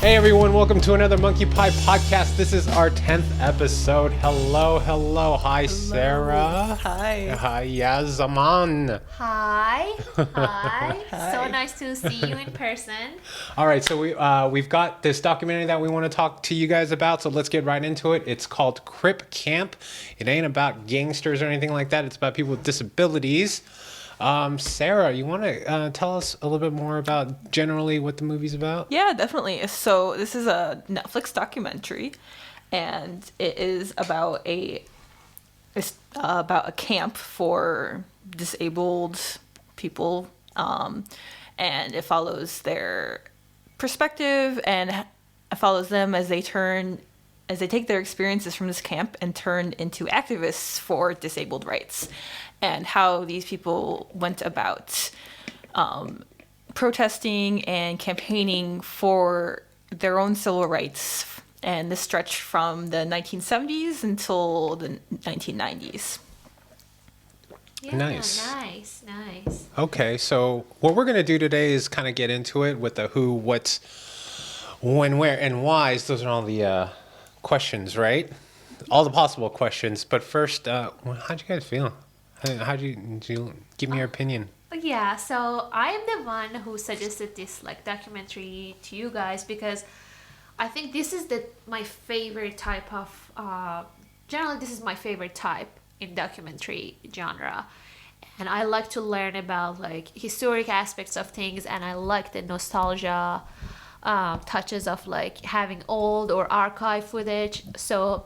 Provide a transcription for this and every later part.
Hey everyone, welcome to another Monkey Pie podcast. This is our 10th episode. Hello. Hi, Sarah. Hi, Yasaman. Hi. So nice to see you in person. All right, so we've got this documentary that we want to talk to you guys about, so let's get right into it. It's called Crip Camp. It ain't about gangsters or anything like that. It's about people with disabilities. Sarah, you want to tell us a little bit more about generally what the movie's about? Yeah, definitely. So this is a Netflix documentary, and it is about a camp for disabled people, and it follows their perspective and it follows them as they take their experiences from this camp and turn into activists for disabled rights, and how these people went about protesting and campaigning for their own civil rights. And this stretched from the 1970s until the 1990s. Yeah, Nice. Okay, so what we're going to do today is kind of get into it with the who, what's, when, where, and whys. Those are all the questions, right? All the possible questions. But first, how'd you guys feel? How'd you give me your opinion? Yeah, so I am the one who suggested this documentary to you guys because I think this is my favorite type of generally this is my favorite type in documentary genre. And I like to learn about historic aspects of things, and I like the nostalgia touches of having old or archive footage. So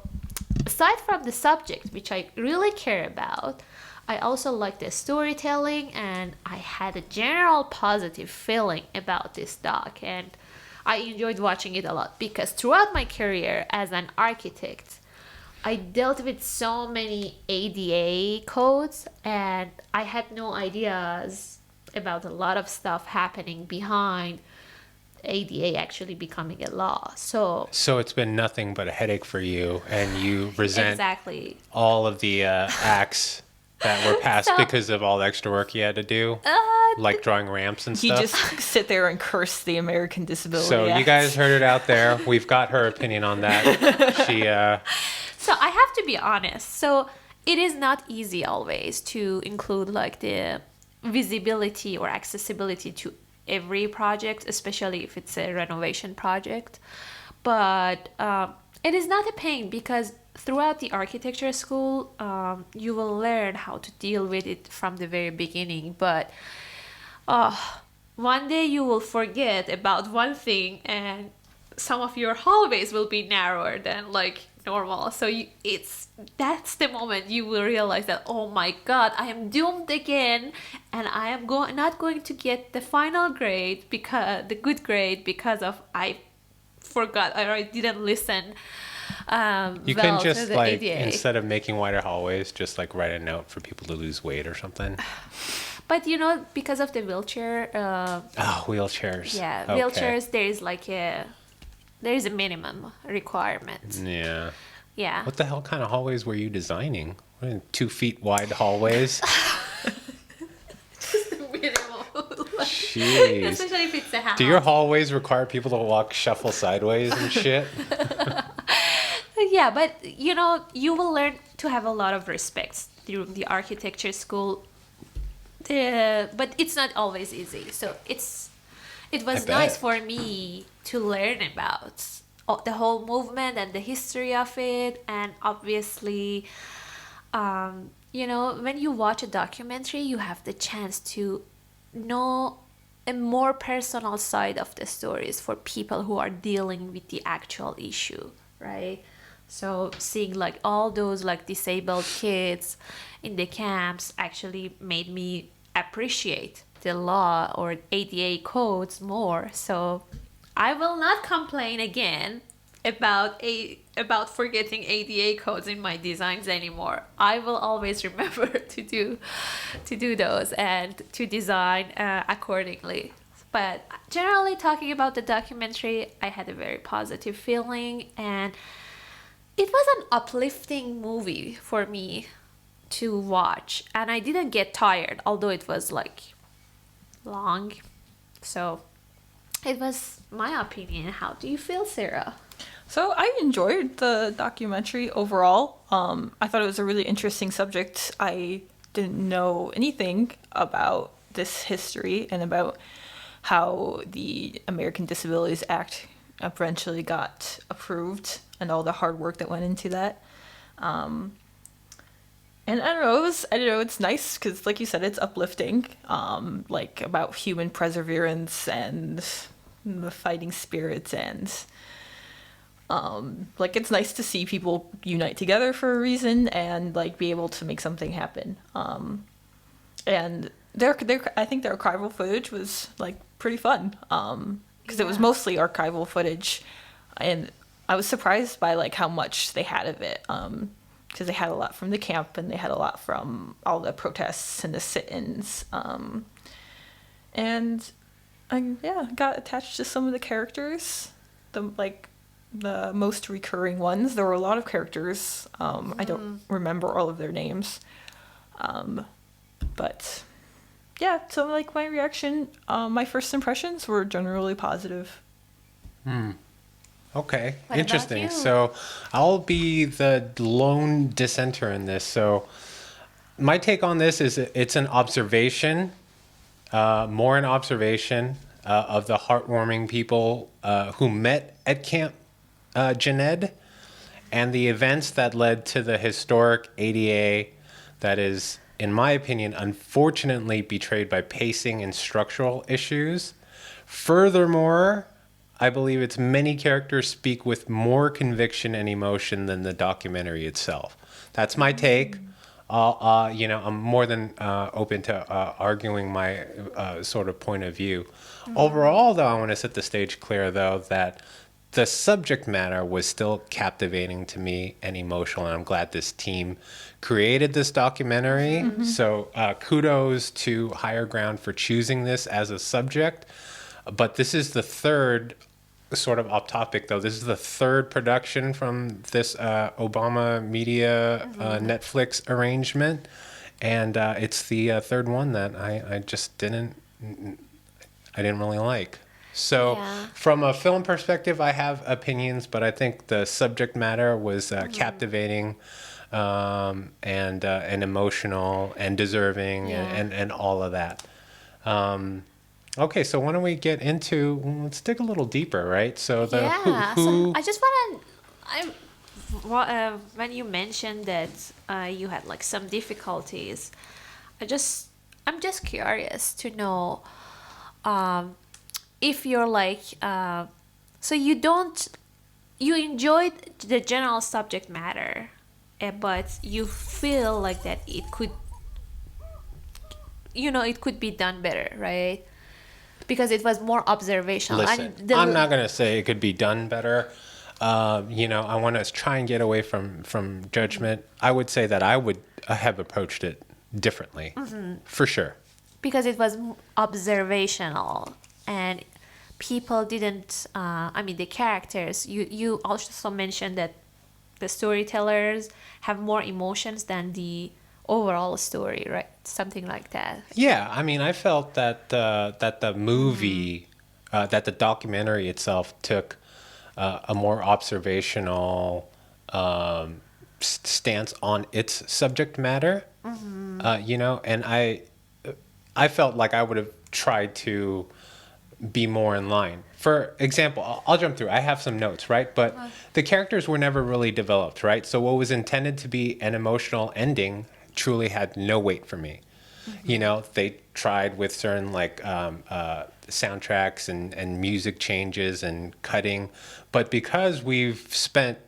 aside from the subject, which I really care about, I also like the storytelling, and I had a general positive feeling about this doc, and I enjoyed watching it a lot because throughout my career as an architect, I dealt with so many ADA codes, and I had no ideas about a lot of stuff happening behind ADA actually becoming a law. So it's been nothing but a headache for you, and you resent exactly all of the acts that were passed because of all the extra work you had to do, like drawing ramps and stuff. You just sit there and curse the American Disability So Act. you guys heard it out there. We've got her opinion on that. So I have to be honest. So it is not easy always to include the visibility or accessibility to every project, especially if it's a renovation project. But it is not a pain because throughout the architecture school, you will learn how to deal with it from the very beginning. But one day you will forget about one thing, and some of your hallways will be narrower than normal. So that's the moment you will realize that, oh my god, I am doomed again, and I am not going to get the final grade, the good grade, because of I forgot or I didn't listen. You can just ADA. Instead of making wider hallways, just write a note for people to lose weight or something. But because of the wheelchair. Wheelchairs. Yeah, okay. Wheelchairs. There is a minimum requirement. Yeah. Yeah. What the hell kind of hallways were you designing? 2 feet wide hallways? Just the minimum. Jeez. Especially if it's a house. Do your hallways require people to shuffle sideways and shit? Yeah, but you will learn to have a lot of respect through the architecture school. But it's not always easy. So it was nice for me to learn about the whole movement and the history of it. And obviously, when you watch a documentary, you have the chance to know a more personal side of the stories for people who are dealing with the actual issue, right? So seeing all those disabled kids in the camps actually made me appreciate the law or ADA codes more. So I will not complain again about forgetting ADA codes in my designs anymore. I will always remember to do those and to design accordingly. But generally talking about the documentary, I had a very positive feeling, and it was an uplifting movie for me to watch, and I didn't get tired, although it was long. So it was my opinion. How do you feel, Sarah? So I enjoyed the documentary overall. I thought it was a really interesting subject. I didn't know anything about this history and about how the American Disabilities Act eventually got approved and all the hard work that went into that. And I don't know, it's nice because, like you said, it's uplifting, like about human perseverance and the fighting spirits, and like it's nice to see people unite together for a reason and like be able to make something happen. And I think their archival footage was like pretty fun, because it was mostly archival footage, and I was surprised by like how much they had of it. Because they had a lot from the camp and they had a lot from all the protests and the sit-ins. And I got attached to some of the characters, the most recurring ones. There were a lot of characters. I don't remember all of their names. But yeah, so like my reaction, my first impressions were generally positive. Okay, What about interesting. you? So I'll be the lone dissenter in this. So my take on this is it's an observation, more an observation of the heartwarming people who met at Camp Jened and the events that led to the historic ADA that is, in my opinion, unfortunately betrayed by pacing and structural issues. Furthermore, I believe its many characters speak with more conviction and emotion than the documentary itself. That's my take. I'm more than open to arguing my sort of point of view. Overall, though, I want to set the stage clear, though, that the subject matter was still captivating to me and emotional, and I'm glad this team created this documentary. So kudos to Higher Ground for choosing this as a subject. But this is the third, sort of off topic though, this is the third production from this Obama Media Netflix arrangement. And it's the third one that I just didn't really like. So from a film perspective, I have opinions, but I think the subject matter was captivating and emotional and deserving and all of that. Okay, so why don't we get into, let's dig a little deeper, right? So the So I just want to, when you mentioned that you had like some difficulties, I'm just curious to know if you're like, so you enjoyed the general subject matter, but you feel like that it could be done better, right? Because it was more observational. listen, I'm not going to say it could be done better. I want to try and get away from judgment. I would say that I would have approached it differently, for sure. Because it was observational and people didn't, the characters, you also mentioned that the storytellers have more emotions than the overall story, right? Something like that. Yeah, I felt that the movie, that the documentary itself took a more observational stance on its subject matter. And I felt like I would have tried to be more in line. For example, I'll jump through. I have some notes, right? But the characters were never really developed, right? So what was intended to be an emotional ending truly had no weight for me. They tried with certain soundtracks and music changes and cutting, but because we've spent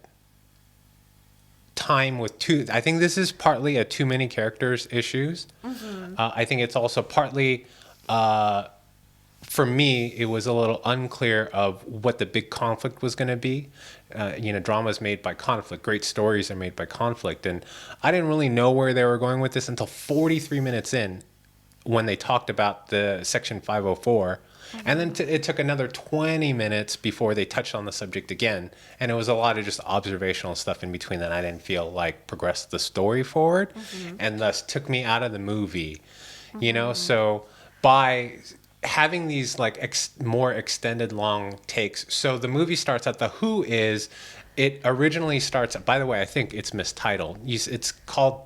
time with I think this is partly a too many characters issues. I think it's also partly for me, it was a little unclear of what the big conflict was going to be. Drama is made by conflict. Great stories are made by conflict. And I didn't really know where they were going with this until 43 minutes in when they talked about the Section 504. And then it took another 20 minutes before they touched on the subject again. And it was a lot of just observational stuff in between that I didn't feel like progressed the story forward and thus took me out of the movie. So by having these like more extended long takes. So the movie starts at the Who is, it originally starts, by the way, I think it's mistitled. It's called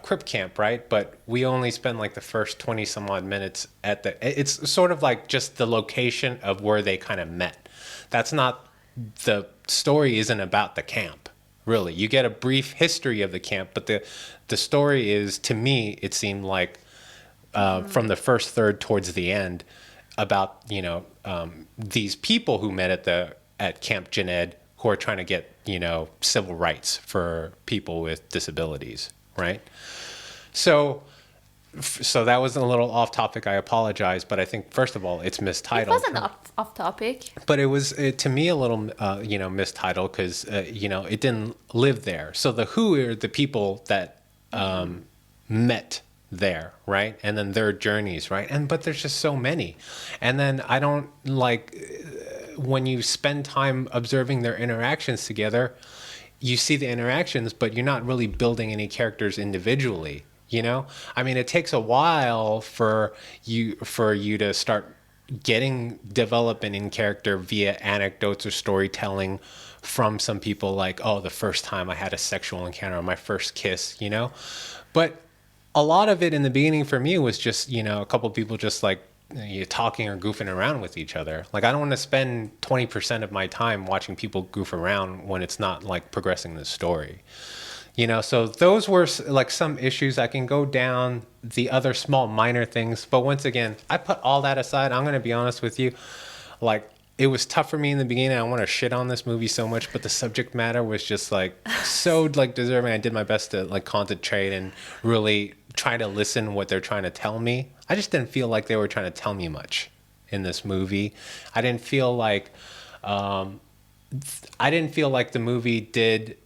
Crip Camp, right? But we only spend like the first 20 some odd minutes at it's sort of like just the location of where they kind of met. That's not, the story isn't about the camp, really. You get a brief history of the camp, but the story is, to me, it seemed like from the first third towards the end, about these people who met at Camp Jened, who are trying to get civil rights for people with disabilities, right? So that was a little off topic. I apologize, but I think first of all it's mistitled. It wasn't off topic, but it was to me a little mistitled because it didn't live there. So the Who are the people that met there, right? And then their journeys, right? But there's just so many. And then I don't like when you spend time observing their interactions together, you see the interactions, but you're not really building any characters individually, I mean, it takes a while for you to start getting development in character via anecdotes or storytelling from some people, like, oh, the first time I had a sexual encounter, my first kiss, but a lot of it in the beginning for me was just, a couple of people just like talking or goofing around with each other. Like, I don't want to spend 20% of my time watching people goof around when it's not like progressing the story. So those were like some issues. I can go down the other small minor things, but once again, I put all that aside. I'm going to be honest with you. Like, it was tough for me in the beginning. I want to shit on this movie so much, but the subject matter was just like so like deserving. I did my best to like concentrate and really try to listen what they're trying to tell me. I just didn't feel like they were trying to tell me much in this movie. I didn't feel like the movie did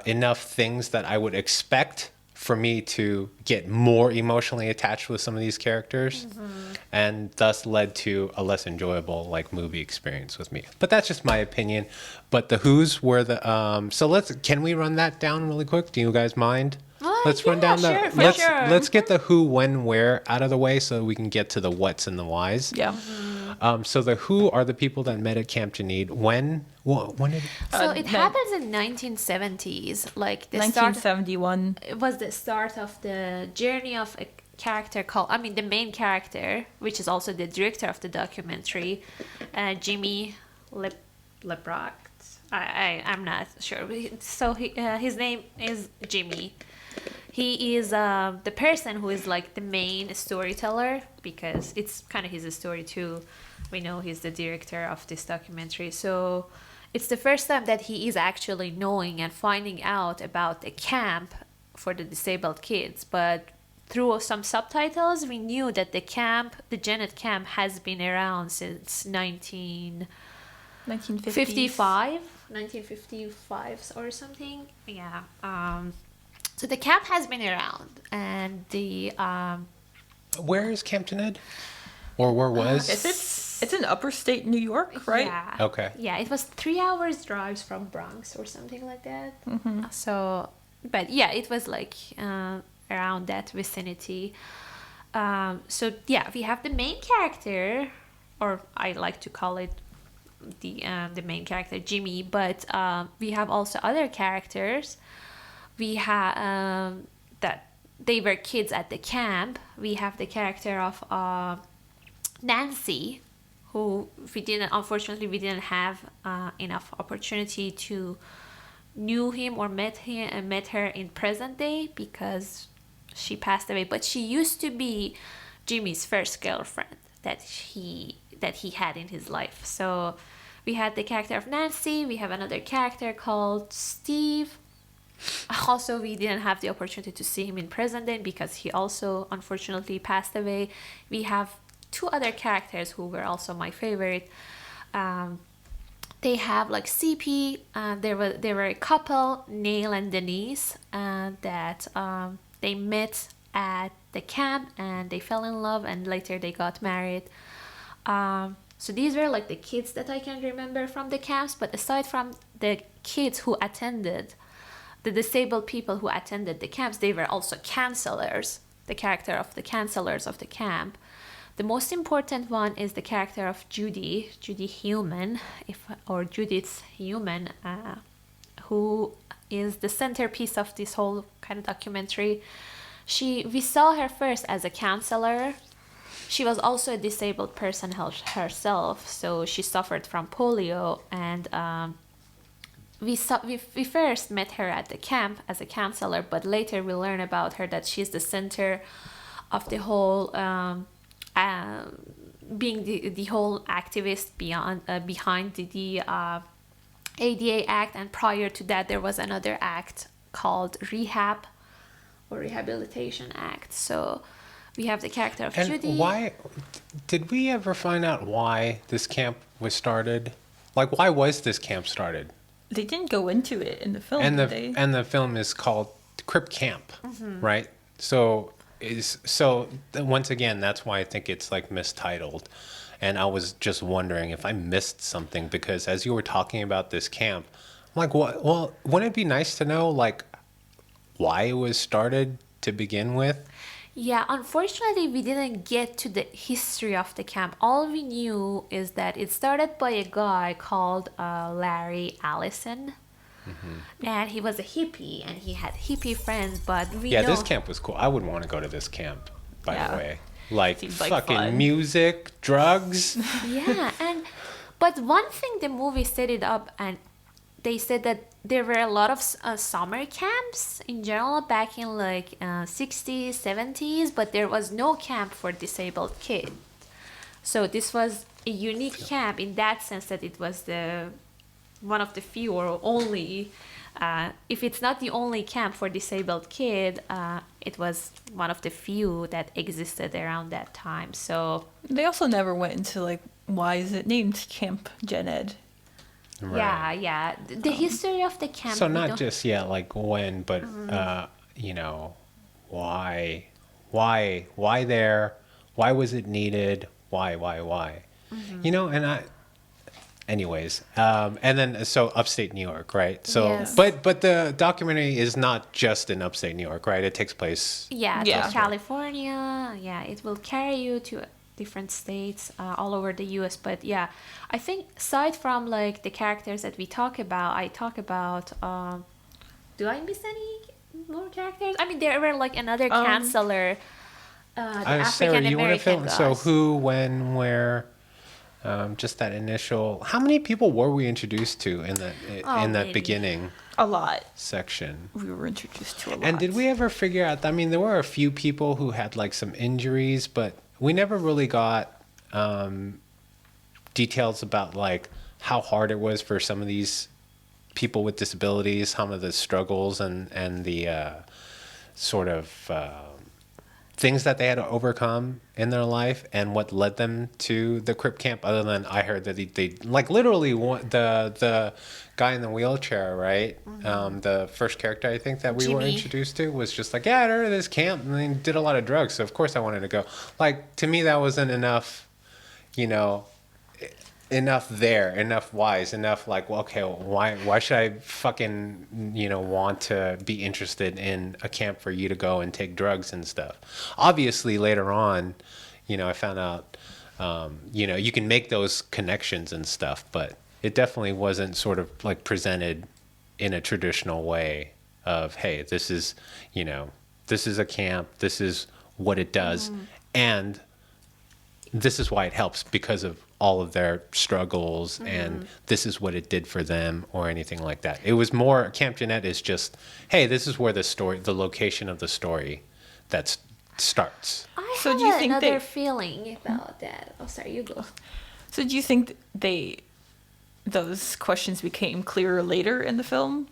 enough things that I would expect for me to get more emotionally attached with some of these characters, and thus led to a less enjoyable like movie experience with me. But that's just my opinion. But the Who's were the can we run that down really quick? Do you guys mind? Let's run down the let's get the who, when, where out of the way so we can get to the what's and the whys. Yeah. So the Who are the people that met at Camp Jened. When did it happens in 1970s, like the 1971. It was the start of the journey of a character the main character, which is also the director of the documentary, Jimmy LeBrock. I'm not sure. So his name is Jimmy. He is the person who is like the main storyteller, because it's kind of his story too. We know he's the director of this documentary. So it's the first time that he is actually knowing and finding out about the camp for the disabled kids. But through some subtitles, we knew that the Jened camp, has been around since 1955 or something. Yeah. So the camp has been around, and the where is Camp Jened? Or where was? It's in upper state New York, right? Yeah. Okay. Yeah, it was 3 hours drives from Bronx or something like that. So, but yeah, it was like around that vicinity. So yeah, we have the main character, or I like to call it the main character, Jimmy. But we have also other characters. We have that they were kids at the camp. We have the character of Nancy, who unfortunately we didn't have enough opportunity to knew him or met her in present day because she passed away. But she used to be Jimmy's first girlfriend that he had in his life. So we had the character of Nancy. We have another character called Steve. Also, we didn't have the opportunity to see him in present day because he also unfortunately passed away. We have two other characters who were also my favorite. They have like CP. There were a couple, Neil and Denise, that they met at the camp and they fell in love and later they got married. So these were like the kids that I can remember from the camps. But aside from the kids who attended, the disabled people who attended the camps, they were also counselors, the character of the counselors of the camp. The most important one is the character of Judy Human, or Judith Human, who is the centerpiece of this whole kind of documentary. We saw her first as a counselor. She was also a disabled person herself, so she suffered from polio, and we first met her at the camp as a counselor, but later we learn about her that she's the center of the whole, being the whole activist behind the ADA Act, and prior to that there was another act called Rehabilitation Act. So we have the character of Judy. And why did we ever find out why this camp was started? Like, why was this camp started? They didn't go into it in the film, And did they? the film is called Crip Camp, right? So once again, that's why I think it's like mistitled. And I was just wondering if I missed something, because as you were talking about this camp, I'm like, well, wouldn't it be nice to know like why it was started to begin with? Yeah, unfortunately, we didn't get to the history of the camp. All we knew is that it started by a guy called Larry Allison. And he was a hippie, and he had hippie friends, but we know... This camp was cool. I would want to go to this camp, by the way. Like, Seems like fucking fun. music, drugs. Yeah, but one thing the movie set it up, and they said that there were a lot of summer camps in general back in like 60s, 70s, but there was no camp for disabled kids. So this was a unique camp in that sense, that it was one of the few or only, if it's not the only camp for disabled kid, it was one of the few that existed around that time. So They also never went into like, why is it named Camp Gen Ed? Right. yeah. The history of the camp. So we not don't- just like when, but you know, why there? Why was it needed? Why? You know, and anyways, and then so upstate New York, right? So, Yes. but the documentary is not just in upstate New York, right? It takes place. Yeah, Yeah. to California. Yeah, it will carry you to different states all over the US. But yeah, I think aside from like the characters that I talk about, do I miss any more characters? I mean, there were like another counselor, the Sarah, African you want to American fill? guy. So who, when, where? Just that initial. How many people were we introduced to in that Maybe. beginning A lot. section? We were introduced to a lot. And did we ever figure out? I mean, there were a few people who had like some injuries, but we never really got details about like how hard it was for some of these people with disabilities, some of the struggles and the sort of things that they had to overcome in their life, and what led them to the Crip Camp. Other than I heard that they like literally the guy in the wheelchair, right? The first character I think that we were Jimmy. introduced to was just like, yeah, I heard of this camp, and they did a lot of drugs, so of course I wanted to go. Like, to me, that wasn't enough, you know. Enough wise, enough like, well, okay, why should I fucking, you know, want to be interested in a camp for you to go and take drugs and stuff? Obviously, later on, you know, I found out, you know, you can make those connections and stuff, but it definitely wasn't sort of like presented in a traditional way of, hey, this is, you know, this is a camp, this is what it does, and this is why it helps because of all of their struggles, and this is what it did for them, or anything like that. It was more, Camp Jeanette is just, hey, this is where the location of the story that starts. I So have do you think another they- feeling about that. Oh, sorry, you go. So do you think those questions became clearer later in the film?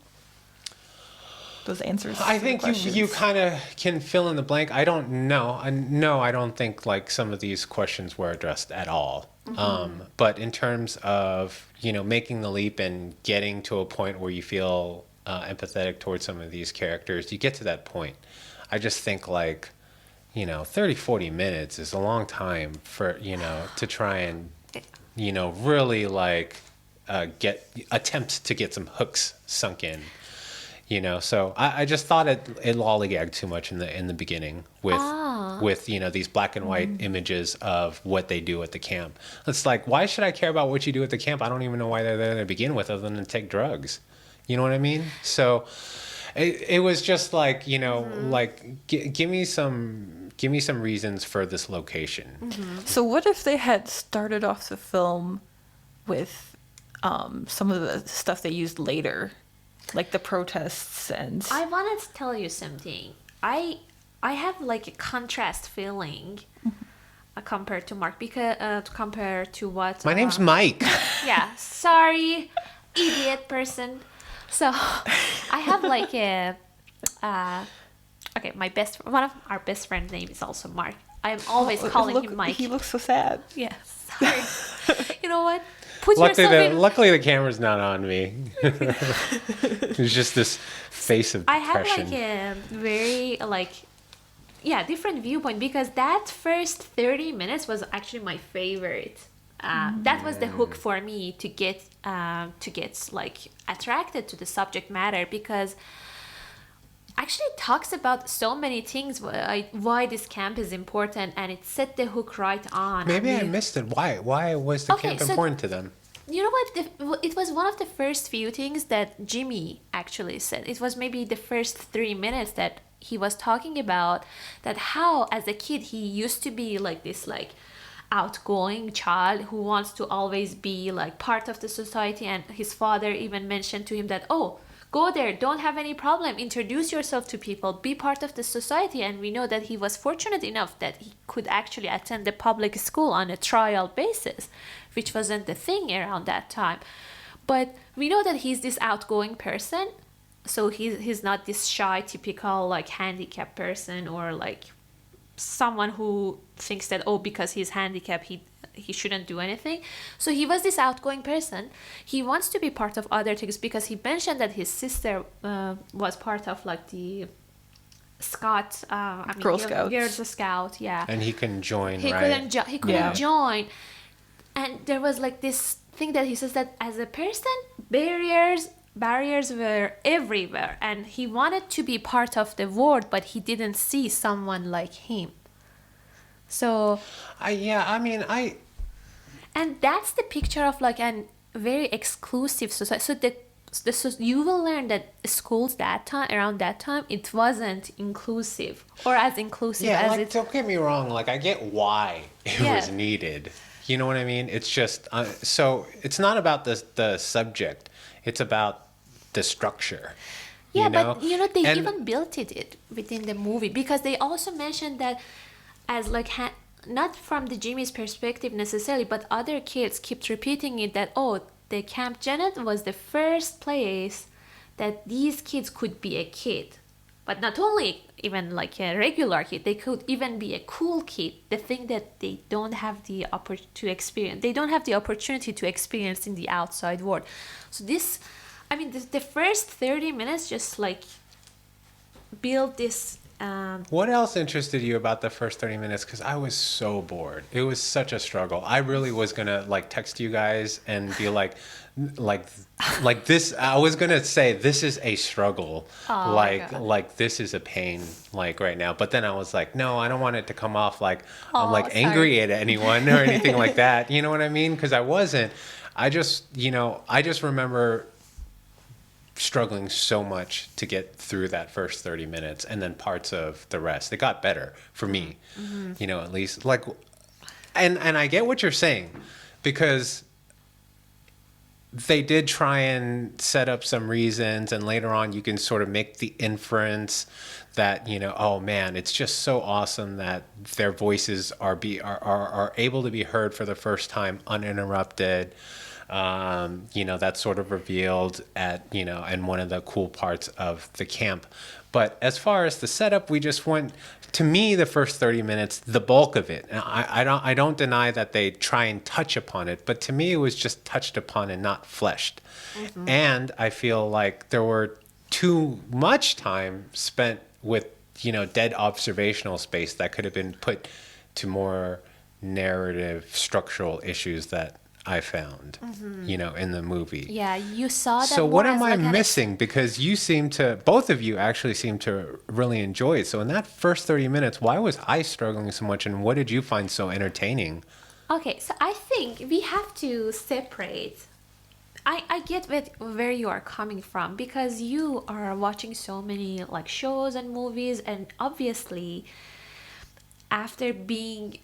Those answers. I to the think you questions? kind of can fill in the blank. I don't know. No, I don't think like some of these questions were addressed at all. But in terms of, you know, making the leap and getting to a point where you feel empathetic towards some of these characters, you get to that point. I just think like, you know, 30, 40 minutes is a long time for, you know, to try and, you know, really like attempt to get some hooks sunk in. You know, so I just thought it lollygagged too much in the beginning with with, these black and white images of what they do at the camp. It's like, why should I care about what you do at the camp? I don't even know why they're there to begin with, other than to take drugs. You know what I mean? So it was just like, give me some reasons for this location. So what if they had started off the film with some of the stuff they used later, like the protests and... I wanted to tell you something. I have like a contrast feeling compared to Mark, because compared to what... My name's Mike. Yeah, sorry, idiot person. So I have like a... okay, one of our best friend's name is also Mark. I'm always calling him Mike. He looks so sad. Yeah, sorry. You know what? Put Luckily the camera's not on me. There's just this face of depression. I have like a very different viewpoint, because that first 30 minutes was actually my favorite. That was the hook for me to get like attracted to the subject matter, because actually it talks about so many things, why this camp is important, and it set the hook right on. Maybe I missed it. Why was the camp important to them? You know what? It was one of the first few things that Jimmy actually said. It was maybe the first 3 minutes that he was talking about that how as a kid he used to be like this outgoing child who wants to always be like part of the society, and his father even mentioned to him that, oh, go there, don't have any problem, introduce yourself to people, be part of the society. And we know that he was fortunate enough that he could actually attend the public school on a trial basis, which wasn't the thing around that time. But we know that he's this outgoing person, so he's not this shy typical like handicapped person, or like someone who thinks that, oh, because he's handicapped he shouldn't do anything. So he was this outgoing person. He wants to be part of other things, because he mentioned that his sister was part of like the Girl Scout, yeah. And he couldn't join, he right? couldn't join. And there was like this thing that he says that as a person, barriers were everywhere, and he wanted to be part of the world, but he didn't see someone like him. So and that's the picture of like a very exclusive society. So you will learn that schools around that time it wasn't inclusive, or as inclusive as it. Don't get me wrong, like I get why it was needed. You know what I mean? It's just so it's not about the subject. It's about the structure. Yeah, but they even built it within the movie, because they also mentioned that as like not from the Jimmy's perspective necessarily, but other kids kept repeating it that, oh, the Camp Janet was the first place that these kids could be a kid. But not only even like a regular kid, they could even be a cool kid. The thing that they don't have the opportunity to experience in the outside world. So the first 30 minutes just like build this. What else interested you about the first 30 minutes? Because I was so bored. It was such a struggle. I really was gonna like text you guys and be like this. I was gonna say this is a struggle. Oh, like this is a pain. Like right now. But then I was like, no, I don't want it to come off like I'm like angry at anyone or anything like that. You know what I mean? Because I wasn't. I just remember struggling so much to get through that first 30 minutes and then parts of the rest. It got better for me, at least like, and I get what you're saying, because they did try and set up some reasons, and later on you can sort of make the inference that, oh man, it's just so awesome that their voices are able to be heard for the first time uninterrupted. That's sort of revealed in one of the cool parts of the camp. But as far as the setup, we just went, to me, the first 30 minutes, the bulk of it. And I don't deny that they try and touch upon it, but to me, it was just touched upon and not fleshed. Mm-hmm. And I feel like there were too much time spent with, dead observational space that could have been put to more narrative structural issues that I found, in the movie. Yeah, you saw that. So more what as am I like an missing? Because both of you actually seem to really enjoy it. So in that first 30 minutes, why was I struggling so much, and what did you find so entertaining? Okay, so I think we have to separate. I get where you are coming from, because you are watching so many like shows and movies, and obviously after being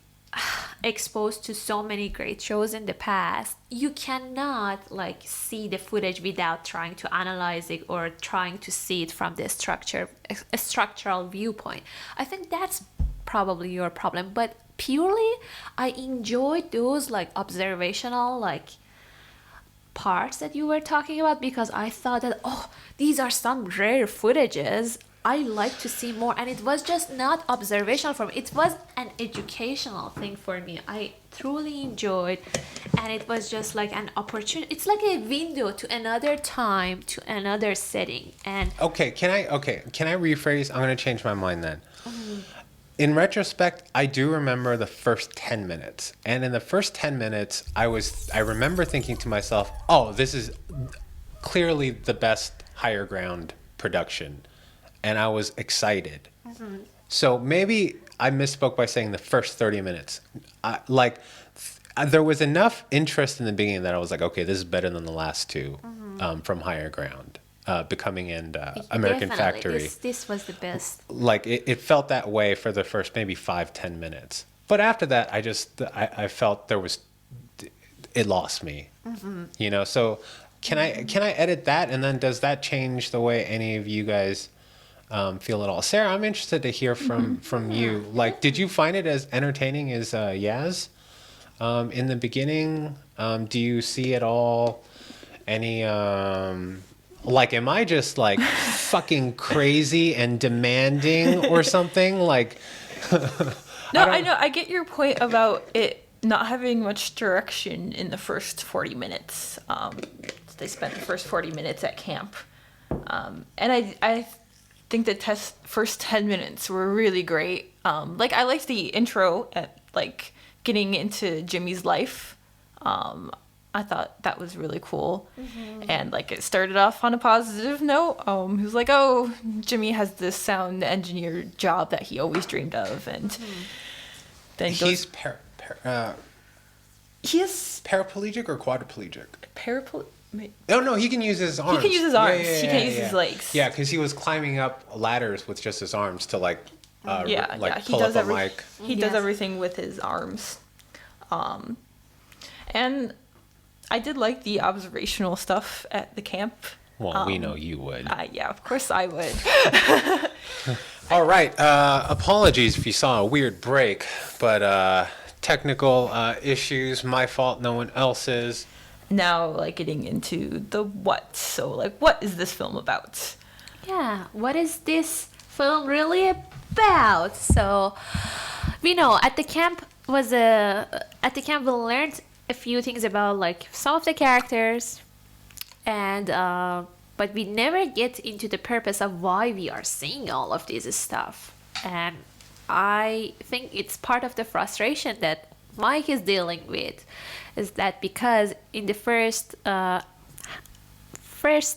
exposed to so many great shows in the past, you cannot like see the footage without trying to analyze it or trying to see it from the structural viewpoint. I think that's probably your problem, but purely I enjoyed those like observational like parts that you were talking about, because I thought that, oh, these are some rare footages I like to see more. And it was just not observational for me, it was an educational thing for me. I truly enjoyed, and it was just like an opportunity. It's like a window to another time, to another setting. And Can I rephrase? I'm going to change my mind then. In retrospect, I do remember the first 10 minutes. And in the first 10 minutes, I remember thinking to myself, oh, this is clearly the best higher ground production. And I was excited. So maybe I misspoke by saying the first 30 minutes. There was enough interest in the beginning that I was like, okay, this is better than the last two from higher ground. Becoming and American definitely, Factory. this was the best. Like it felt that way for the first maybe 5-10 minutes, but after that I felt it lost me. So can I edit that, and then does that change the way any of you guys feel at all? Sarah, I'm interested to hear from you. Like, did you find it as entertaining as Yaz in the beginning? Do you see at all any like, am I just like fucking crazy and demanding or something? Like, No, I know. I get your point about it not having much direction in the first 40 minutes. They spent the first 40 minutes at camp. And I think the first 10 minutes were really great. Like, I liked the intro at, like, getting into Jimmy's life. I thought that was really cool. And like, it started off on a positive note. He was like, oh, Jimmy has this sound engineer job that he always dreamed of. And then he's he is paraplegic or quadriplegic? No, he can use his arms. He can use his arms. Yeah, he can't use his legs. Yeah, because he was climbing up ladders with just his arms to like He pull does up a mic. He does everything with his arms. And I did like the observational stuff at the camp. Well, we know you would. Yeah, of course I would. All right. Apologies if you saw a weird break, but technical issues. My fault. No one else's. Now, like, getting into the what. So, like, what is this film about? Yeah, what is this film really about? So, we know at the camp we learned a few things about like some of the characters, and but we never get into the purpose of why we are seeing all of this stuff. And I think it's part of the frustration that Mike is dealing with, is that because in the first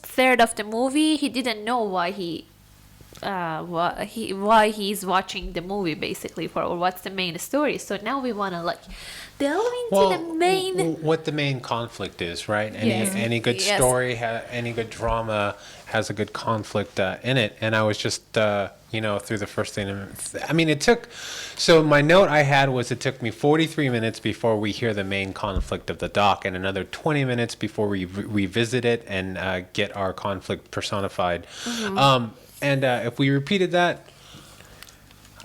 third of the movie he didn't know why he's watching the movie, basically, or what's the main story. So now we want to like delve into the main, what the main conflict is, right? Any good story, any good drama has a good conflict in it. And I was just through the first thing, I mean, so my note I had was it took me 43 minutes before we hear the main conflict of the doc, and another 20 minutes before we revisit it and get our conflict personified. And if we repeated that,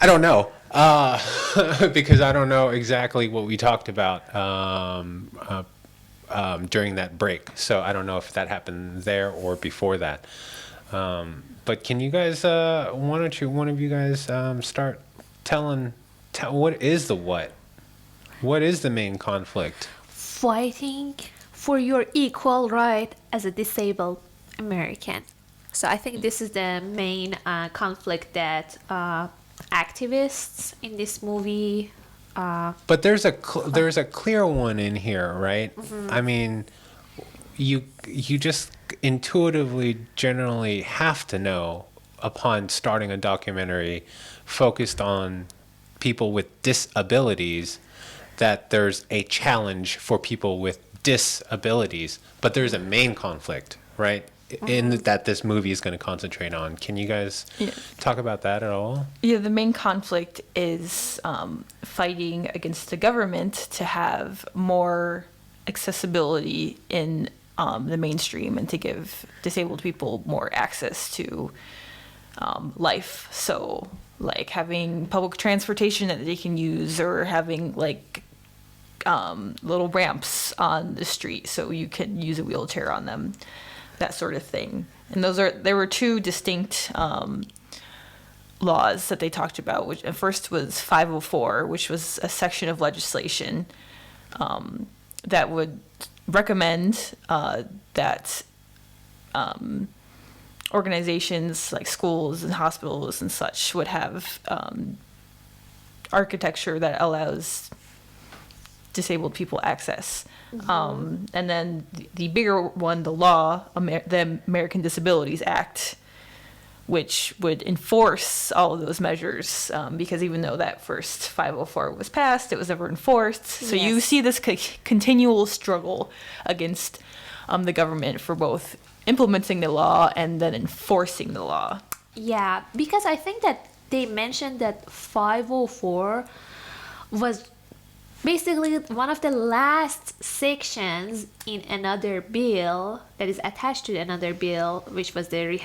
I don't know, because I don't know exactly what we talked about during that break. So I don't know if that happened there or before that. But can you guys, one of you guys start telling what is the what? What is the main conflict? Fighting for your equal right as a disabled American. So I think this is the main conflict that activists in this movie But there's a clear one in here, right? I mean, you just intuitively generally have to know upon starting a documentary focused on people with disabilities that there's a challenge for people with disabilities, but there's a main conflict, right? In that this movie is going to concentrate on. Can you guys talk about that at all? Yeah, the main conflict is fighting against the government to have more accessibility in the mainstream and to give disabled people more access to life. So, like having public transportation that they can use, or having like little ramps on the street so you can use a wheelchair on them, that sort of thing. And there were two distinct laws that they talked about, which at first was 504, which was a section of legislation that would recommend that organizations like schools and hospitals and such would have architecture that allows disabled people access. And then the bigger one, the law, the American Disabilities Act, which would enforce all of those measures, because even though that first 504 was passed, it was never enforced. So you see this continual struggle against the government for both implementing the law and then enforcing the law. Yeah, because I think that they mentioned that 504 was basically one of the last sections in another bill that is attached to another bill, which was the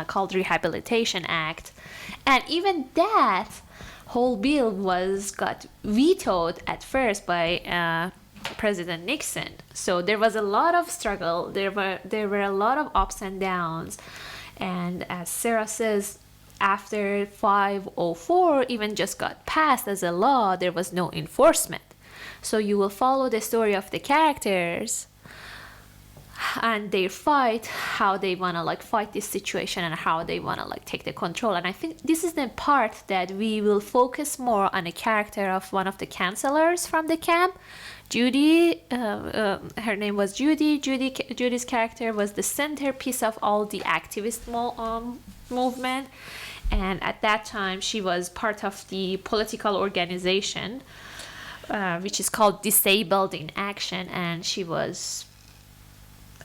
called Rehabilitation Act. And even that whole bill got vetoed at first by President Nixon. So there was a lot of struggle. There were a lot of ups and downs. And as Sarah says, after 504 even just got passed as a law, there was no enforcement. So you will follow the story of the characters and they fight, how they want to fight this situation and how they want to take the control. And I think this is the part that we will focus more on the character of one of the counselors from the camp, Judy. Her name was Judy. Judy's character was the centerpiece of all the activist movement. And at that time, she was part of the political organization, which is called Disabled in Action. And she was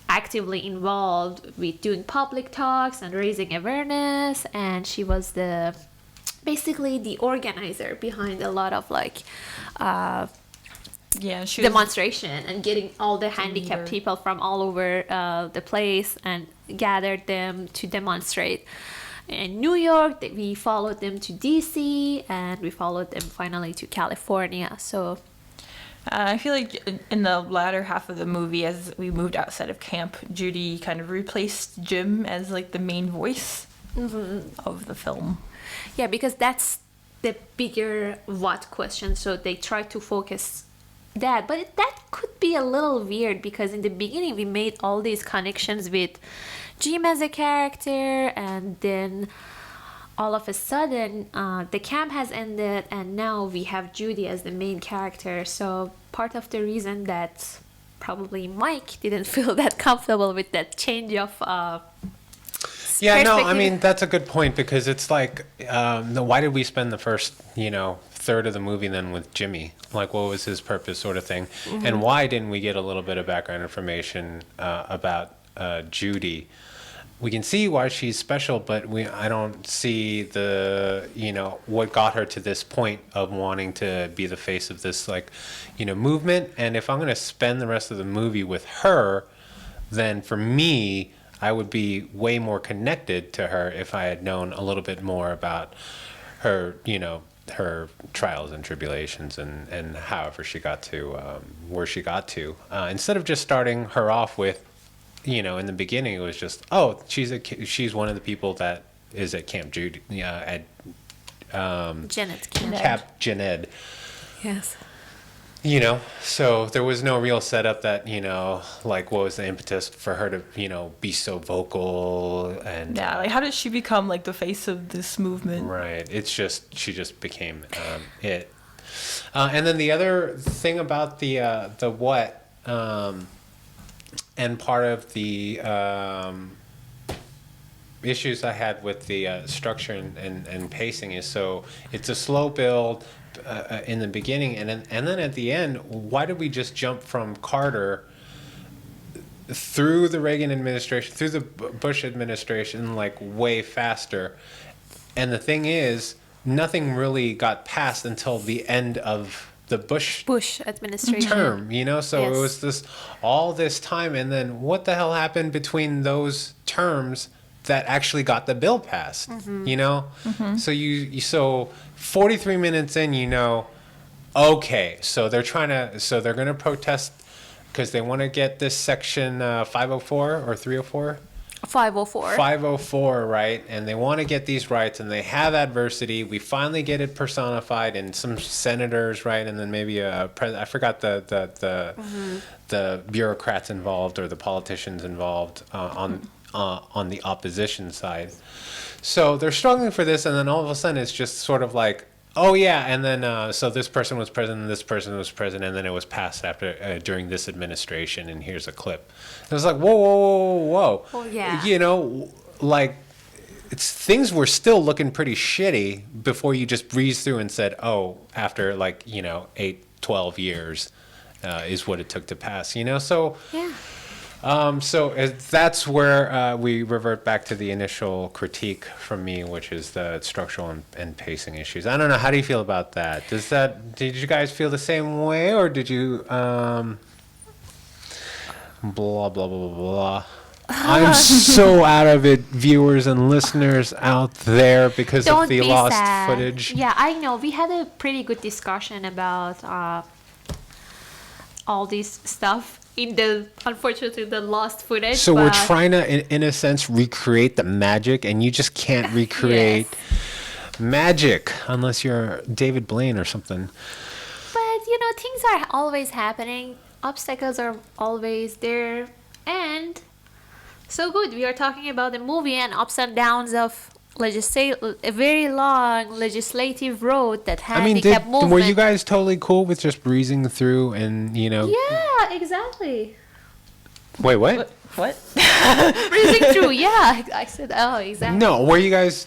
actively involved with doing public talks and raising awareness. And she was basically the organizer behind a lot of demonstration and getting all the handicapped people from all over the place and gathered them to demonstrate. In New York, we followed them to DC, and we followed them finally to California. So I feel like in the latter half of the movie, as we moved outside of camp, Judy kind of replaced Jim as the main voice of the film. Yeah, because that's the bigger what question. So they tried to focus that, but that could be a little weird because in the beginning we made all these connections with Jim as a character, and then all of a sudden the camp has ended and now we have Judy as the main character. So part of the reason that probably Mike didn't feel that comfortable with that change of I mean that's a good point, because it's why did we spend the first third of the movie then with Jimmy? What was his purpose, sort of thing? And why didn't we get a little bit of background information about Judy? We can see why she's special, but I don't see what got her to this point of wanting to be the face of this movement. And if I'm going to spend the rest of the movie with her, then for me, I would be way more connected to her if I had known a little bit more about her, her trials and tribulations and however she got to where she got to. Instead of just starting her off with, in the beginning, it was just, she's one of the people that is at Camp Judy, at Janet's camp. Camp Janed. Yes. So there was no real setup that, what was the impetus for her to, be so vocal and... Yeah, how did she become, the face of this movement? Right. It's just, she just became it. And then the other thing about the what, and part of the issues I had with the structure and pacing is, so it's a slow build in the beginning, and then at the end, why did we just jump from Carter through the Reagan administration, through the Bush administration, like way faster? And the thing is, nothing really got passed until the end of the Bush administration term, you know? So Yes. it was all this time, and then what the hell happened between those terms that actually got the bill passed, you know? So 43 minutes in, you know, okay, so they're going to protest because they want to get this section 504 or 304? 504. 504, right? And they want to get these rights, and they have adversity. We finally get it personified in some senators, right? And then maybe I forgot the bureaucrats involved or the politicians involved on the opposition side. So they're struggling for this, and then all of a sudden it's just sort of like, oh yeah, and then so this person was president, this person was president, and then it was passed after during this administration, and here's a clip. It was like, whoa, whoa, whoa, whoa. Oh, yeah. You know, like, things were still looking pretty shitty before you just breezed through and said, oh, after 12 years is what it took to pass, you know? So Yeah. That's where we revert back to the initial critique from me, which is the structural and pacing issues. I don't know. How do you feel about that? Did you guys feel the same way, or did you blah, blah, blah, blah, blah? I'm so out of it, viewers and listeners out there, because of the lost footage. Yeah, I know. We had a pretty good discussion about all this stuff in unfortunately, the lost footage. So we're trying to, in a sense, recreate the magic, and you just can't recreate magic unless you're David Blaine or something. But, things are always happening. Obstacles are always there. And so good. We are talking about the movie and ups and downs of a very long legislative road that handicap movement. Were you guys totally cool with just breezing through and, Yeah, exactly. Wait, what? What? Breezing through, yeah. I said, oh, exactly. No, were you guys,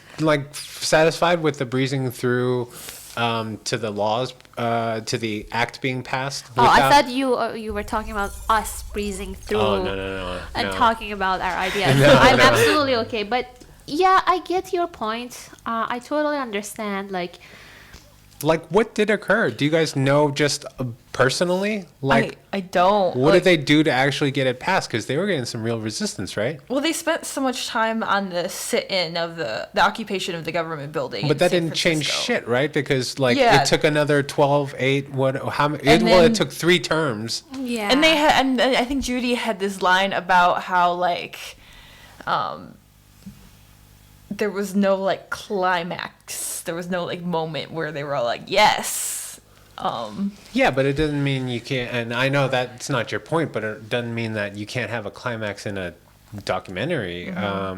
satisfied with the breezing through to the laws, to the act being passed? Oh, I thought you were talking about us breezing through. Oh, no. And talking about our ideas. I'm absolutely okay. But, yeah, I get your point. I totally understand. What did occur? Do you guys know just personally? I don't. What did they do to actually get it passed? Because they were getting some real resistance, right? Well, they spent so much time on the sit-in of the occupation of the government building. But that didn't change shit, right? Because it took another 12-8. It took 3 terms. Yeah. And they had, and I think Judy had this line about how there was no climax. There was no moment where they were all like, yes. Yeah, but it doesn't mean you can't. And I know that's not your point, but it doesn't mean that you can't have a climax in a documentary. So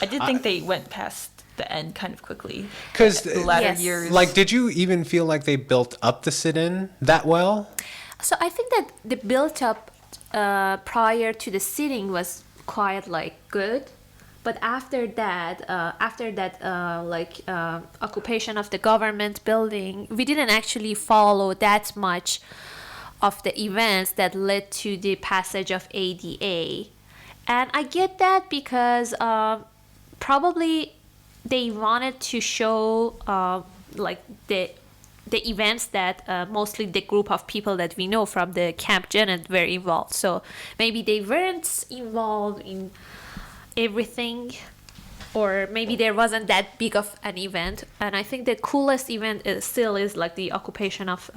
I did think they went past the end kind of quickly. Because the latter years. Did you even feel like they built up the sit-in that well? So I think that the build-up prior to the sitting was quite good. But after that, occupation of the government building, we didn't actually follow that much of the events that led to the passage of ADA. And I get that because probably they wanted to show the events that mostly the group of people that we know from the Camp Janet were involved. So maybe they weren't involved in everything, or maybe there wasn't that big of an event. And I think the coolest event still is the occupation of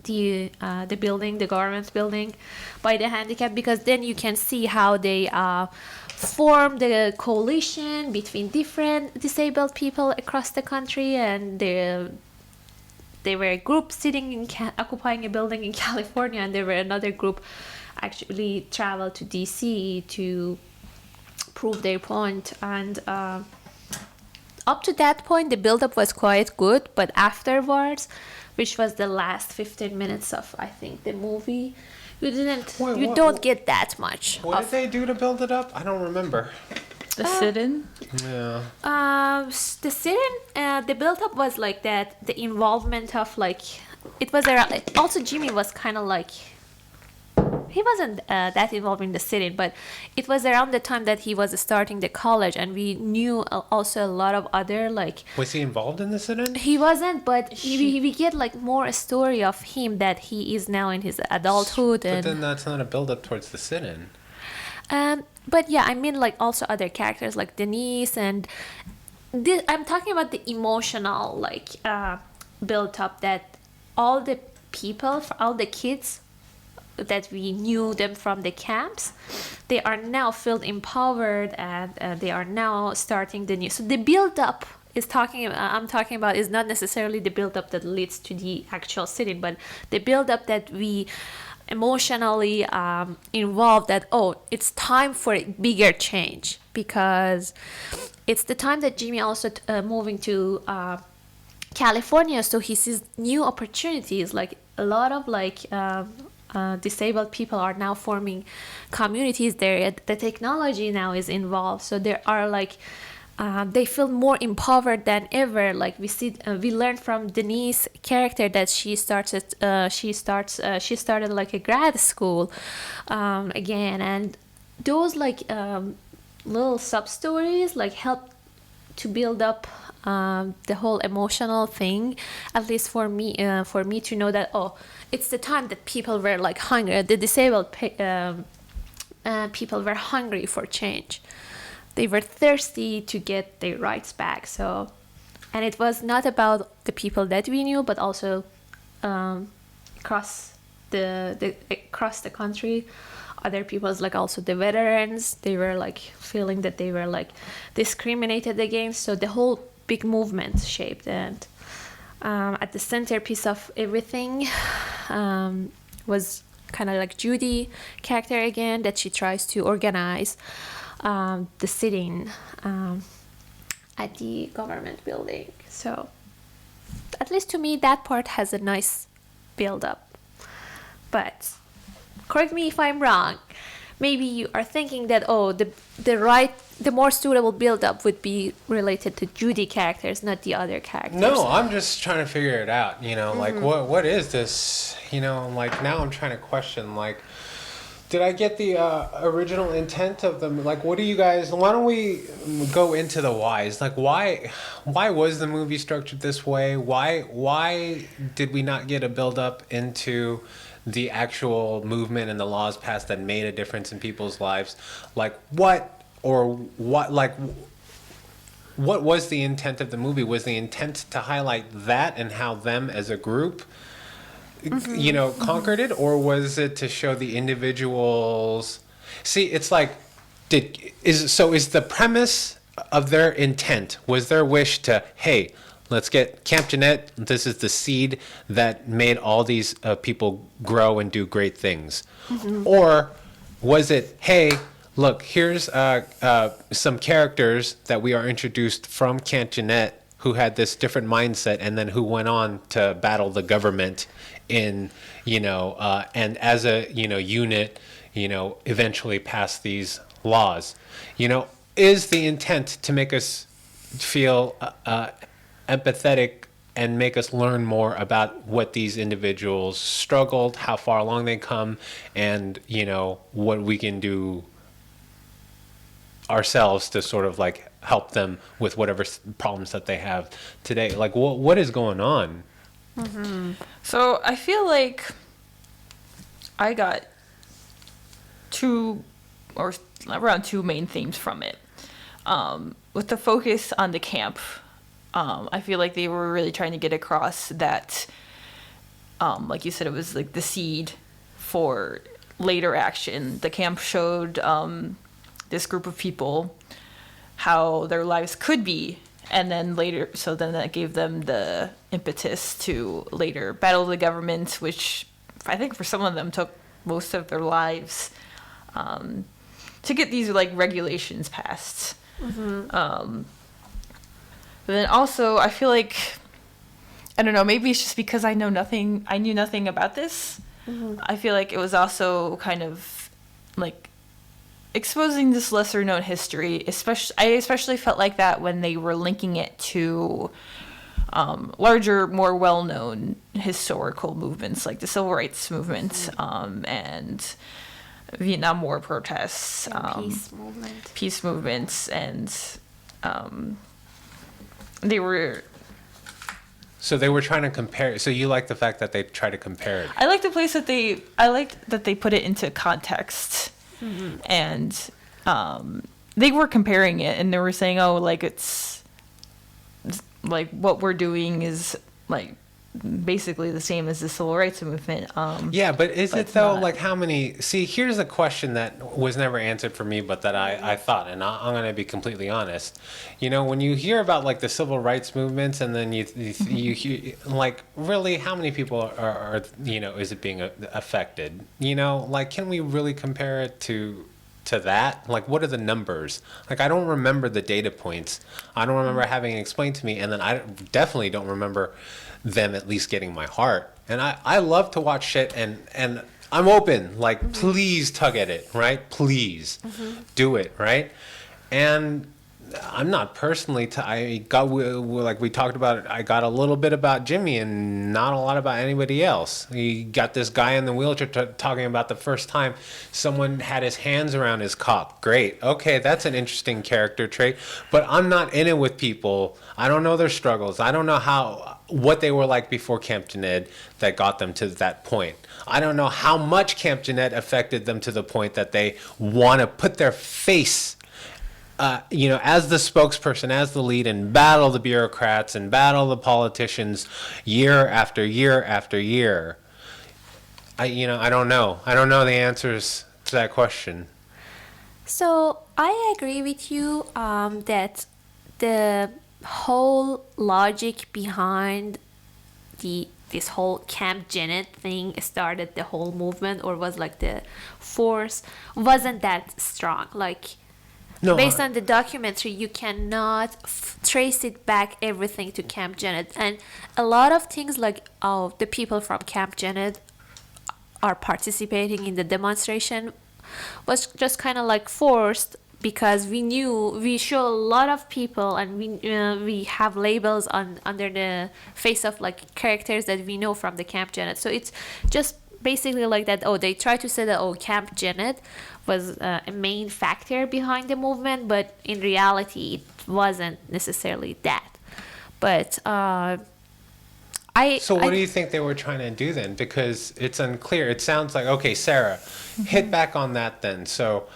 the building, the government building, by the handicap, because then you can see how they formed the coalition between different disabled people across the country, and they were a group sitting occupying a building in California, and there were another group actually traveled to DC to prove their point. And up to that point, the build-up was quite good, but afterwards, which was the last 15 minutes of, I think, the movie, you don't get that much. What did they do to build it up? I don't remember. The sit-in? Yeah. The sit-in, the build-up was like that, the involvement of, like, it was around, also Jimmy was kind of like, he wasn't that involved in the sit-in, but it was around the time that he was starting the college, and we knew also a lot of other, like... Was he involved in the sit-in? He wasn't, but we get, like, more a story of him that he is now in his adulthood. But then that's not a build-up towards the sit-in. But yeah, I mean, like, also other characters, like Denise, and... I'm talking about the emotional, like, build-up that all the people, all the kids... that we knew them from the camps, they are now feel empowered, and they are now starting the new. So the build up is I'm talking about is not necessarily the build up that leads to the actual sitting, but the build up that we emotionally involved, that it's time for a bigger change, because it's the time that Jimmy also moving to California, so he sees new opportunities, like a lot of like disabled people are now forming communities there. The technology now is involved, so there are like they feel more empowered than ever. Like we learned from Denise character that she started like a grad school again, and those like little sub stories like help to build up the whole emotional thing, at least for me to know that it's the time that people were like hungry, the disabled people were hungry for change. They were thirsty to get their rights back. So, and it was not about the people that we knew, but also across the country, other people's, like also the veterans, they were like feeling that they were like discriminated against. So the whole big movement shaped, and at the centerpiece of everything was kind of like Judy character again, that she tries to organize the sitting at the government building. So at least to me that part has a nice build up, but correct me if I'm wrong. Maybe you are thinking that the more suitable build-up would be related to Judy characters, not the other characters. No, I'm just trying to figure it out. Like what is this? Like now I'm trying to question. Like, did I get the original intent of them? Like, what do you guys? Why don't we go into the whys? Like, why was the movie structured this way? Why did we not get a build-up into the actual movement and the laws passed that made a difference in people's lives? Like what was the intent of the movie? Was the intent to highlight that and how them as a group conquered it, or was it to show the individuals? See, it's like is the premise of their intent, was their wish to, hey, let's get Camp Jeanette, this is the seed that made all these people grow and do great things? Or was it, hey, look, here's some characters that we are introduced from Camp Jeanette who had this different mindset and then who went on to battle the government in, and as a, unit, eventually pass these laws? Is the intent to make us feel empathetic and make us learn more about what these individuals struggled, how far along they come, and what we can do ourselves to sort of like help them with whatever problems that they have today? Like what is going on? So I feel like I got around two main themes from it. With the focus on the camp, I feel like they were really trying to get across that, like you said, it was like the seed for later action. The camp showed this group of people how their lives could be, and then later, so then that gave them the impetus to later battle the government, which I think for some of them took most of their lives to get these like regulations passed. But then also, I feel like, I don't know, maybe it's just because I knew nothing about this. I feel like it was also kind of like exposing this lesser known history. I especially felt like that when they were linking it to larger, more well known historical movements like the Civil Rights Movement and Vietnam War protests, peace movements, and they were. So they were trying to compare. So you like the fact that they try to compare it? I like the place that I liked that they put it into context, and they were comparing it, and they were saying, "Oh, like it's like what we're doing is like basically the same as the civil rights movement." Yeah, but is but it though? not. Like how many? See, here's a question that was never answered for me, but that I thought, and I'm going to be completely honest. You know, when you hear about like the civil rights movements, and then you hear like really how many people are is it being affected? You know, like can we really compare it to that? Like what are the numbers? Like I don't remember the data points. I don't remember having it explained to me, and then I definitely don't remember them at least getting my heart. And I love to watch shit, and I'm open, like please tug at it, right? Please do it, right? And I'm not personally I got like we talked about it, I got a little bit about Jimmy and not a lot about anybody else. You got this guy in the wheelchair talking about the first time someone had his hands around his cock. Great. Okay, that's an interesting character trait, but I'm not in it with people. I don't know their struggles. I don't know what they were like before Camp Jened that got them to that point. I don't know how much Camp Jened affected them to the point that they want to put their face as the spokesperson, as the lead, and battle the bureaucrats and battle the politicians year after year after year. I don't know. I don't know the answers to that question. So I agree with you that the whole logic behind this whole Camp Jened thing started the whole movement, or was like the force, wasn't that strong. Like No, based on the documentary, you cannot trace it back everything to Camp Jened, and a lot of things like the people from Camp Jened are participating in the demonstration was just kind of like forced, because we show a lot of people, and we have labels under the face of like characters that we know from the Camp Jened. So it's just basically like that. They try to say that Camp Jened was a main factor behind the movement, but in reality it wasn't necessarily that. But So what do you think they were trying to do then? Because it's unclear. It sounds like, okay, Sarah, hit back on that then. So,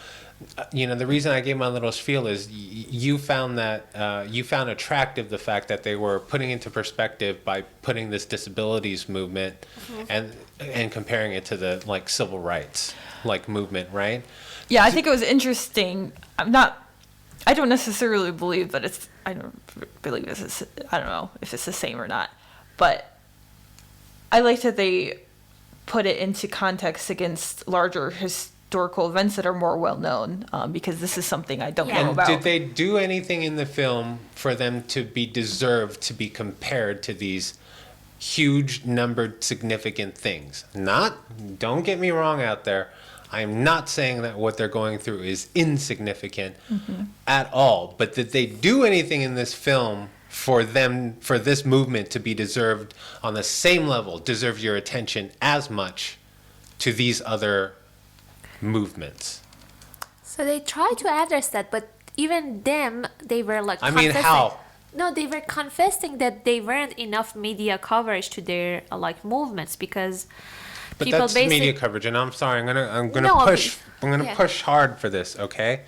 the reason I gave my little spiel is you found that you found attractive the fact that they were putting into perspective by putting this disabilities movement and comparing it to the like civil rights like movement, right? Yeah, I think it was interesting. I don't necessarily believe that I don't know if it's the same or not, but I like that they put it into context against larger historical events that are more well known, because this is something I don't know about. Did they do anything in the film for them to be deserved to be compared to these huge numbered significant things? Don't get me wrong out there. I'm not saying that what they're going through is insignificant at all. But did they do anything in this film for this movement to be deserved on the same level, deserve your attention as much to these other movements? So they tried to address that, but even them, they were like how? No, they were confessing that they weren't enough media coverage to their like movements, because But people that's media coverage, and I'm sorry, I'm gonna No, push push hard for this, okay?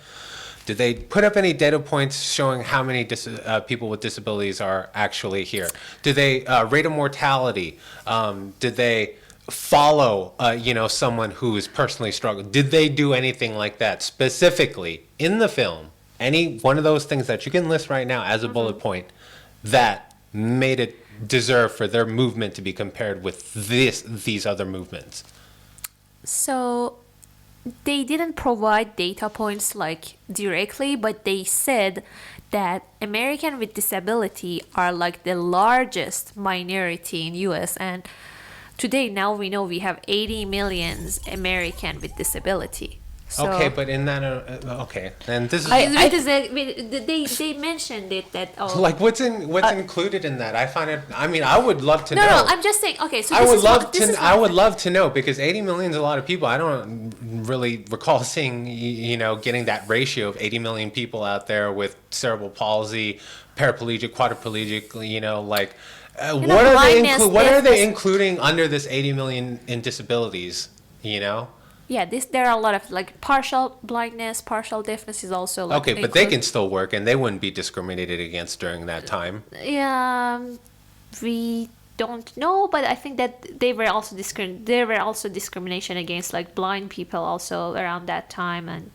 Did they put up any data points showing how many people with disabilities are actually here? Did they rate of mortality? Did they follow someone who is personally struggling? Did they do anything like that specifically in the film? Any one of those things that you can list right now as a bullet point that made it deserve for their movement to be compared with these other movements? So they didn't provide data points like directly, but they said that American with disability are like the largest minority in US, and today now we know we have 80 million American with disability. So Okay, but in that, okay, and this is they mentioned it that like what's included in that. I find it. I mean, I would love to know. No, I'm just saying. Okay, so I this would is love what, this is to. I what- would love to know because 80 million is a lot of people. I don't really recall seeing getting that ratio of 80 million people out there with cerebral palsy, paraplegic, quadriplegic. Like, what are they blindness, what are they deafness. including under this 80 million in disabilities? Yeah, there are a lot of like partial blindness, partial deafness is also like Okay, but they can still work and they wouldn't be discriminated against during that time. Yeah, we don't know, but I think that there were also discrimination against like blind people also around that time, And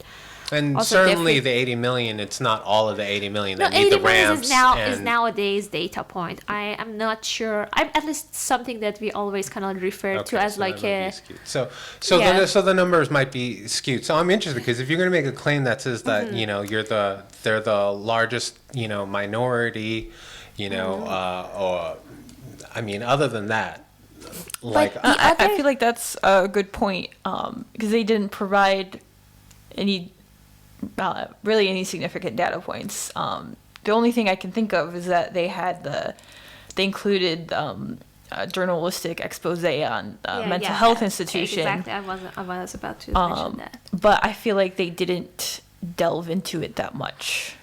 also certainly different- the 80 million, it's not all of the 80 million no, that need 80 the million ramps. is nowadays data point. I am not sure. I'm at least something that we always kind of refer to as so like that might a. be skewed. So Yeah. so the numbers might be skewed. So I'm interested because if you're going to make a claim that says that they're the largest minority, or I mean other than that, like the I other- feel like that's a good point because they didn't provide any really any significant data points. The only thing I can think of is that they included a journalistic expose on mental health institution. Exactly, I was about to mention that. But I feel like they didn't delve into it that much.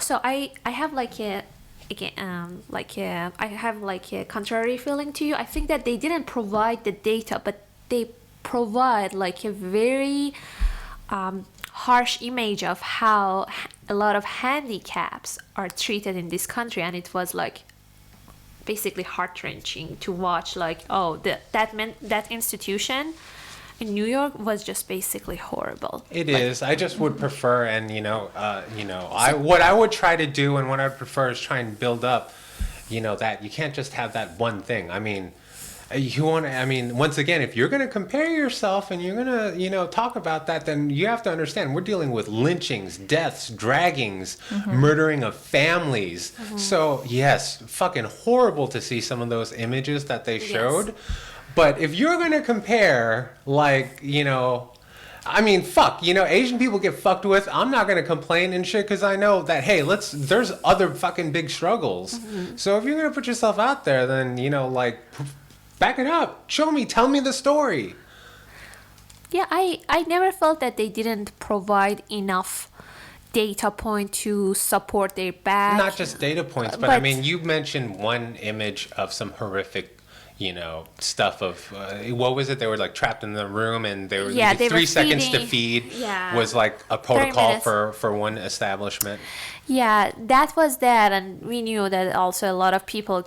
So I have like a I have like a contrary feeling to you. I think that they didn't provide the data, but they provide like a very harsh image of how a lot of handicaps are treated in this country, and it was like basically heart-wrenching to watch. Like, that institution in New York was just basically horrible. It is. I just would prefer, and what I would try to do, and what I prefer is try and build up, that you can't just have that one thing. I mean, once again, if you're going to compare yourself and you're going to, talk about that, then you have to understand we're dealing with lynchings, deaths, draggings, murdering of families. So yes, fucking horrible to see some of those images that they showed. But if you're going to compare, like, Asian people get fucked with. I'm not going to complain and shit because I know that, hey, there's other fucking big struggles. So if you're going to put yourself out there, then, back it up. Show me. Tell me the story. Yeah, I never felt that they didn't provide enough data point to support their back. Not just data points, but I mean, you mentioned one image of some horrific, stuff of, what was it? They were like trapped in the room and they were 3 seconds to feed was like a protocol for one establishment. Yeah, that was that. And we knew that also a lot of people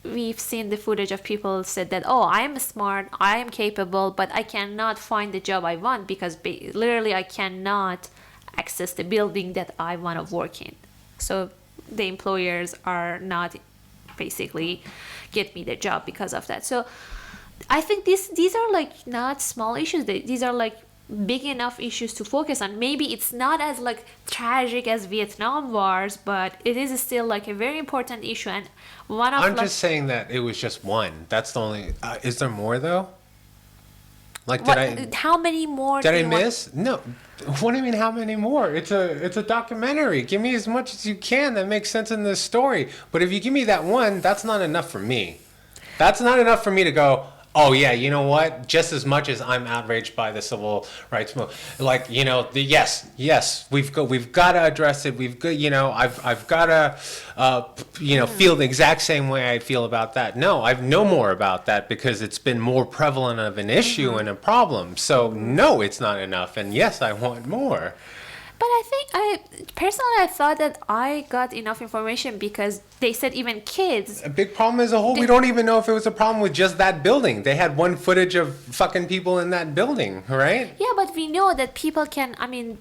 we've seen the footage of people said that, I am smart, I am capable, but I cannot find the job I want because literally I cannot access the building that I want to work in. So the employers are not basically get me the job because of that. So I think these are like not small issues. These are like big enough issues to focus on. Maybe it's not as like tragic as Vietnam wars, but it is still like a very important issue. And I'm just saying that it was just one. That's the only. Is there more though? Like, how many more? Did I miss? No. What do you mean? How many more? It's a documentary. Give me as much as you can that makes sense in this story. But if you give me that one, that's not enough for me. That's not enough for me to go, oh yeah, you know what? Just as much as I'm outraged by the civil rights movement, like, yes, we've got to address it. We've got, I've got to, feel the exact same way I feel about that. No, I know more about that because it's been more prevalent of an issue and a problem. So no, it's not enough. And yes, I want more. But I thought that I got enough information because they said even kids. A big problem as a whole, we don't even know if it was a problem with just that building. They had one footage of fucking people in that building, right? Yeah, but we know that people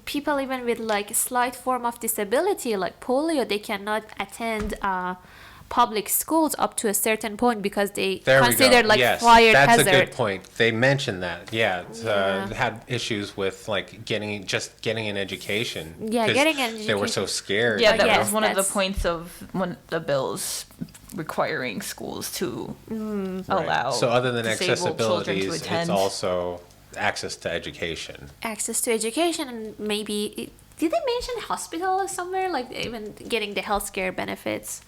people even with like a slight form of disability, like polio, they cannot attend public schools up to a certain point because they There we considered go. like Yes, fire that's hazard. a good point. They mentioned that. Yeah, it's, Yeah. had issues with like getting an education. Yeah, 'cause getting an They were so education. scared. Yeah, you that know? yes, was one of the that's- points of one of the bills requiring schools to Right. allow So other than disabled children to accessibilities, it's attend. also access to education. Access to education, and maybe did they mention hospital somewhere, like even getting the healthcare benefits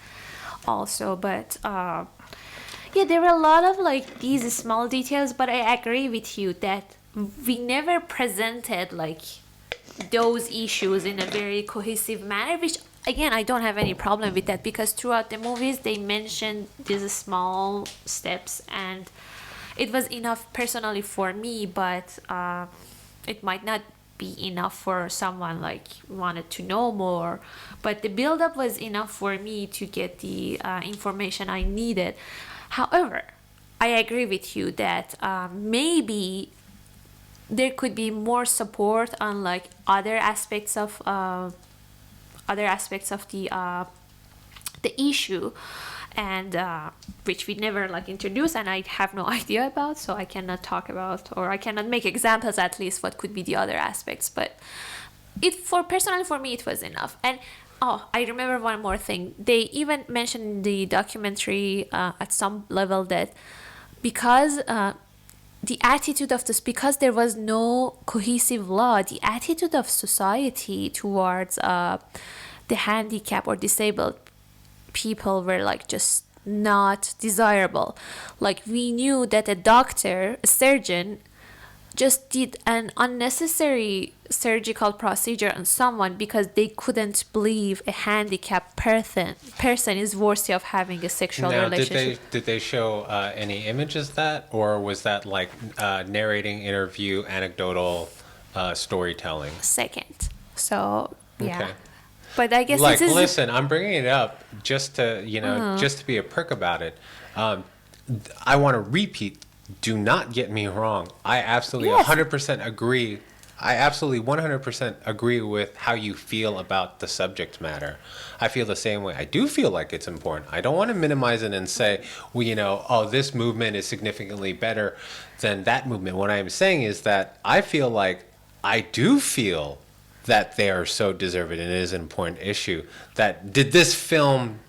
also. But yeah, there were a lot of like these small details, but I agree with you that we never presented like those issues in a very cohesive manner, which again I don't have any problem with that, because throughout the movies they mentioned these small steps, and it was enough personally for me, but it might not be enough for someone like wanted to know more. But the build up was enough for me to get the information I needed. However, I agree with you that maybe there could be more support on like other aspects of the issue, and which we never like introduced, and I have no idea about, so I cannot talk about, or I cannot make examples at least what could be the other aspects. But personally for me it was enough. And I remember one more thing. They even mentioned in the documentary at some level that because the attitude of this, because there was no cohesive law, the attitude of society towards the handicapped or disabled people were like just not desirable. Like we knew that a surgeon just did an unnecessary surgical procedure on someone because they couldn't believe a handicapped person is worthy of having a sexual Now, relationship. did they show any images of that, or was that like narrating, interview, anecdotal storytelling? Second. So yeah. Okay. But I guess Like, this is listen, I'm bringing it up just to, just to be a prick about it. I want to repeat. Do not get me wrong. I absolutely Yes. 100% agree. I absolutely 100% agree with how you feel about the subject matter. I feel the same way. I do feel like it's important. I don't want to minimize it and say, well, this movement is significantly better than that movement. What I'm saying is that I feel like I do feel that they are so deserving, and it is an important issue. That did this film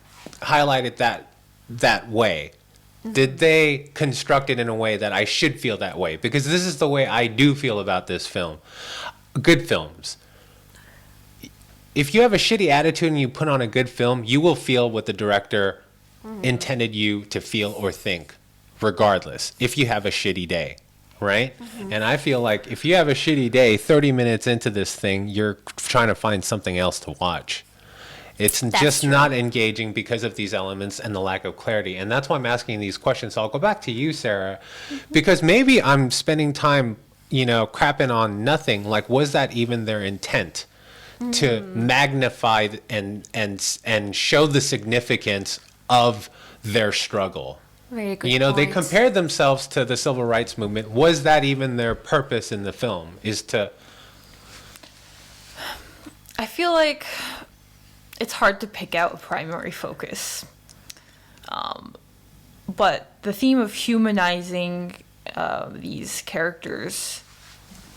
highlight it that way? Did they construct it in a way that I should feel that way? Because this is the way I do feel about this film. Good films. If you have a shitty attitude and you put on a good film, you will feel what the director intended you to feel or think, regardless, if you have a shitty day, right? And I feel like if you have a shitty day, 30 minutes into this thing, you're trying to find something else to watch. It's just true. not engaging because of these elements and the lack of clarity. And that's why I'm asking these questions. So I'll go back to you, Sarah, because maybe I'm spending time, crapping on nothing. Like, was that even their intent to magnify and show the significance of their struggle? very good. They point. compared themselves to the civil rights movement. Was that even their purpose in the film? I feel like it's hard to pick out a primary focus. But the theme of humanizing these characters,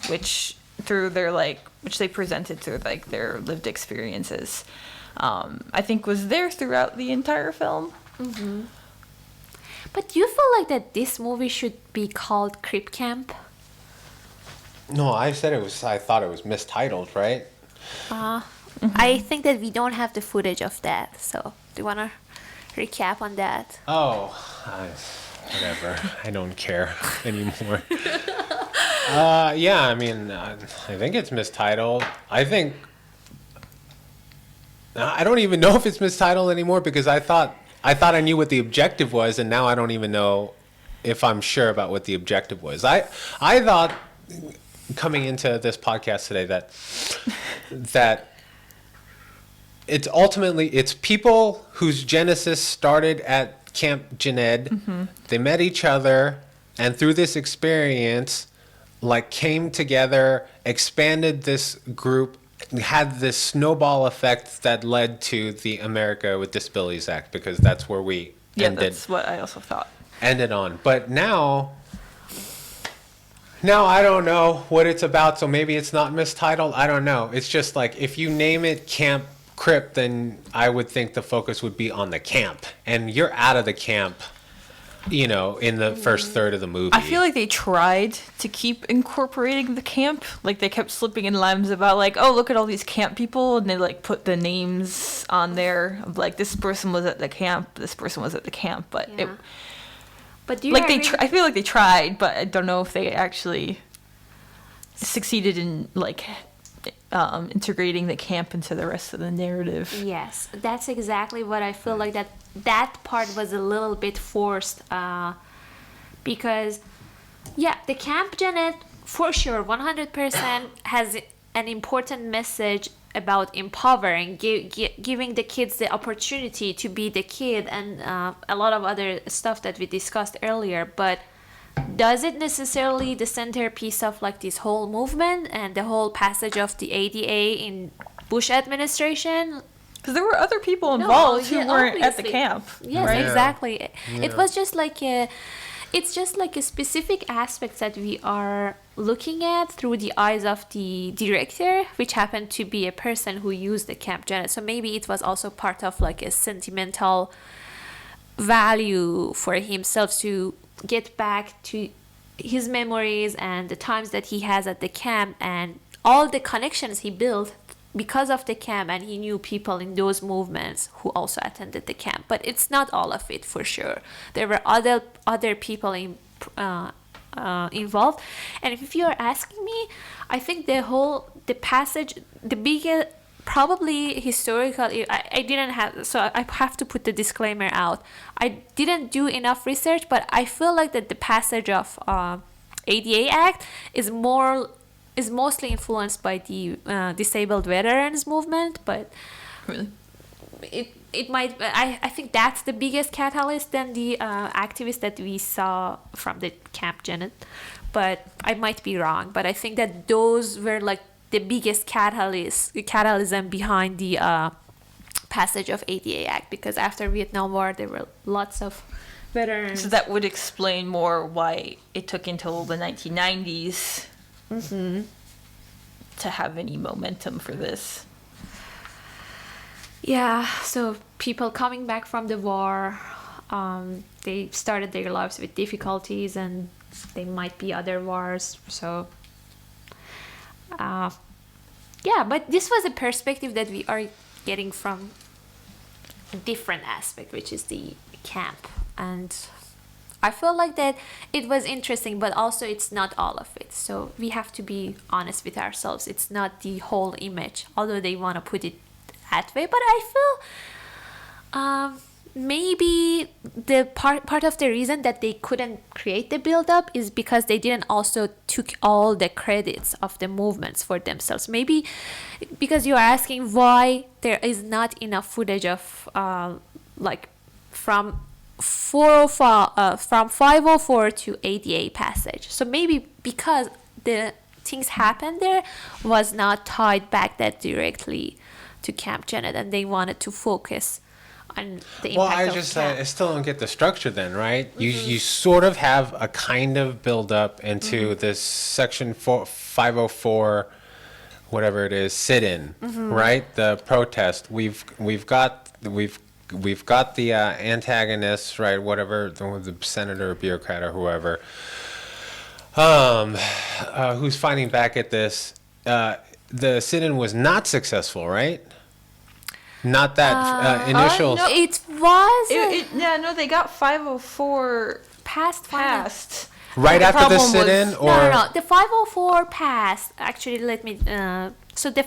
which they presented through like their lived experiences, I think was there throughout the entire film. But do you feel like that this movie should be called Crip Camp? No, I said it was. I thought it was mistitled, right? I think that we don't have the footage of that. So do you want to recap on that? Oh, whatever. I don't care anymore. Yeah, I mean, I think it's mistitled. I don't even know if it's mistitled anymore because I thought I knew what the objective was, and now I don't even know if I'm sure about what the objective was. I thought coming into this podcast today that it's ultimately people whose genesis started at Camp Jened. They met each other, and through this experience, like came together, expanded this group had this snowball effect that led to the America with Disabilities Act, because that's where we Yeah, ended. that's what I also thought. Ended on. But now I don't know what it's about, so maybe it's not mistitled. I don't know. It's just like, if you name it Camp Crip, then I would think the focus would be on the camp. And you're out of the camp, you know, in the first third of the movie. I feel like they tried to keep incorporating the camp. Like, they kept slipping in lines about, like, oh, look at all these camp people, and they, like, put the names on there of, like, this person was at the camp, this person was at the camp, but Yeah. But do you like, agree? I feel like they tried, but I don't know if they actually succeeded in, like, integrating the camp into the rest of the narrative. Yes, that's exactly what I feel like, that part was a little bit forced, because, yeah, the Camp Janet, for sure, 100% has an important message about empowering, giving the kids the opportunity to be the kid, and a lot of other stuff that we discussed earlier. But does it necessarily the centerpiece of like this whole movement and the whole passage of the ADA in Bush administration? Because there were other people involved who yeah, weren't at the obviously. camp. Yes, right? exactly. Yeah. It was just like it's just like a specific aspect that we are looking at through the eyes of the director, which happened to be a person who used the Camp Janet. So maybe it was also part of like a sentimental value for himself to get back to his memories and the times that he has at the camp and all the connections he built because of the camp, and he knew people in those movements who also attended the camp. But it's not all of it, for sure. There were other people involved, and if you're asking me, I think the passage, the biggest, probably historical, I didn't have, so I have to put the disclaimer out. I didn't do enough research, but I feel like that the passage of ADA Act is mostly influenced by the disabled veterans movement, but Really? it might, I think that's the biggest catalyst than the activists that we saw from the Camp Janet, but I might be wrong. But I think that those were like the biggest catalysm behind the passage of ADA Act, because after Vietnam War there were lots of veterans. So that would explain more why it took until the 1990s to have any momentum for this. Yeah, so people coming back from the war, they started their lives with difficulties, and there might be other wars. So, yeah, but this was a perspective that we are getting from a different aspect, which is the camp. And I feel like that it was interesting, but also it's not all of it. So we have to be honest with ourselves. It's not the whole image, although they want to put it that way. But I feel maybe the part of the reason that they couldn't create the build-up is because they didn't also took all the credits of the movements for themselves. Maybe because you're asking why there is not enough footage of like from 504 to ADA passage. So maybe because the things happened there was not tied back that directly to Camp Janet, and they wanted to focus on the impact of camp. I still don't get the structure then, right? You sort of have a kind of build up into this section 504, whatever it is, sit-in, right? The protest. We've got the antagonists, right? Whatever, the senator, bureaucrat, or whoever, who's fighting back at this. The sit-in was not successful, right? Not that initial. No, it was They got 504 passed. Right The after the problem sit-in, was- or No. The 504 passed. Actually, let me. So the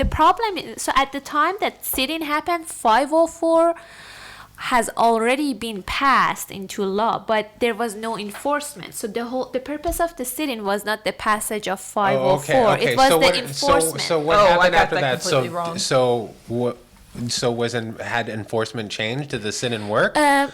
problem is, so at the time that sit-in happened, 504 has already been passed into law, but there was no enforcement. So the purpose of the sit-in was not the passage of 504. okay. It was so the what, enforcement. So what Oh, I happened got after that that? completely wrong. So had enforcement changed? Did the sit-in work? There,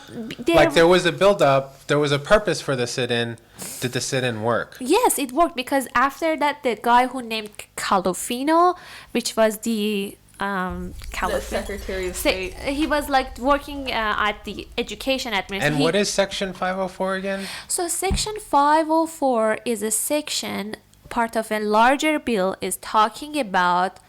There was a build-up, there was a purpose for the sit-in. Did the sit-in work? yes, it worked because after that, the guy who named Calofino, which was the The Secretary of State. he was like working at the education administration. And what is Section 504 again? So Section 504 is a section, part of a larger bill, is talking about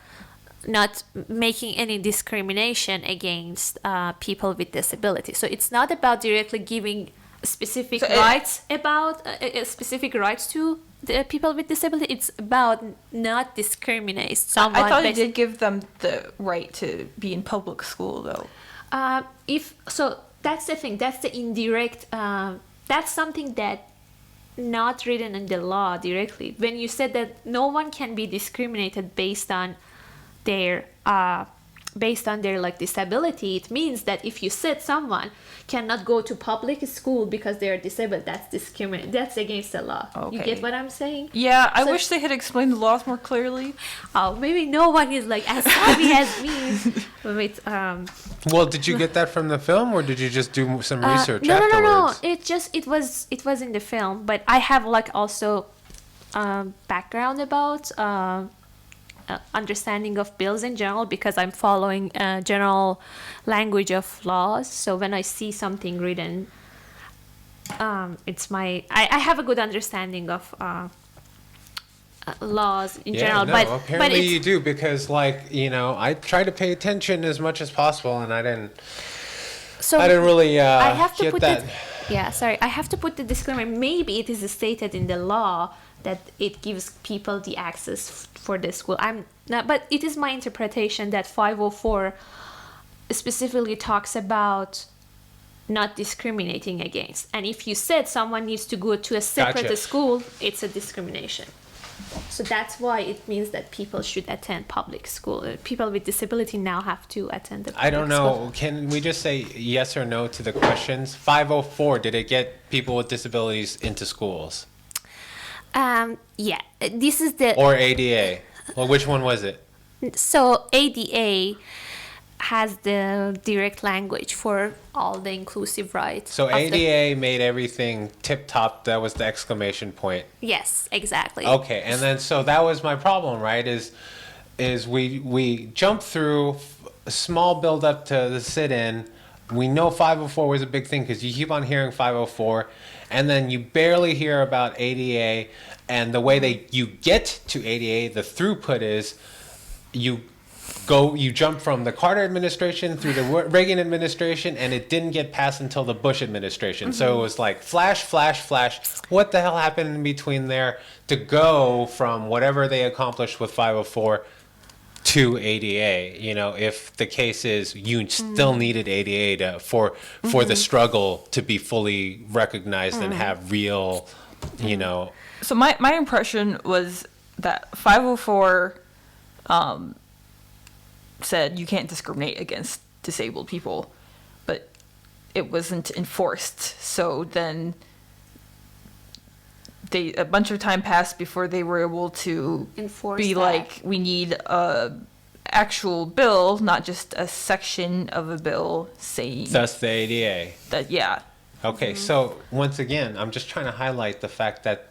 not making any discrimination against people with disabilities. So it's not about directly giving specific rights about specific rights to the people with disability. It's about not discriminate someone. I thought it did give them the right to be in public school, though. If so, that's the thing. That's the indirect. That's something that not written in the law directly. When you said that no one can be discriminated based on their like disability, it means that if you said someone cannot go to public school because they are disabled, that's discrimination. That's against the law. Okay. You get what I'm saying? Yeah, I wish they had explained the laws more clearly. Oh, maybe no one is like as savvy as me with Well, did you get that from the film, or did you just do some research no, afterwards? It was in the film, but I have like also background about understanding of bills in general because I'm following general language of laws. So when I see something written, it's I have a good understanding of laws in general. No, but apparently it's, you do, because I try to pay attention as much as possible, and I didn't really I have to get put that. I have to put the disclaimer. Maybe it is stated in the law that it gives people the access for the school. I'm not, but it is my interpretation that 504 specifically talks about not discriminating against. And if you said someone needs to go to a separate Gotcha. school, it's a discrimination. So that's why it means that people should attend public school. People with disability now have to attend the public I don't know. school. Can we just say yes or no to the questions? 504, did it get people with disabilities into schools? Yeah, this is the... Or ADA? Well, which one was it? So ADA has the direct language for all the inclusive rights. So of the- ADA made everything tip-top. That was the exclamation point. Yes, exactly. Okay, and then so that was my problem, right? Is we jumped through a small build up to the sit-in. We know 504 was a big thing because you keep on hearing 504, and then you barely hear about ADA. And the way you get to ADA, the throughput is you jump from the Carter administration through the Reagan administration, and it didn't get passed until the Bush administration. So it was like flash, flash, flash. What the hell happened in between there to go from whatever they accomplished with 504 to ADA? If the case is you still needed ADA for the struggle to be fully recognized and have real, So my impression was that 504 said you can't discriminate against disabled people, but it wasn't enforced. So then a bunch of time passed before they were able to Enforce be that. like, we need a actual bill, not just a section of a bill saying thus the ADA. that. Yeah. Okay, so once again, I'm just trying to highlight the fact that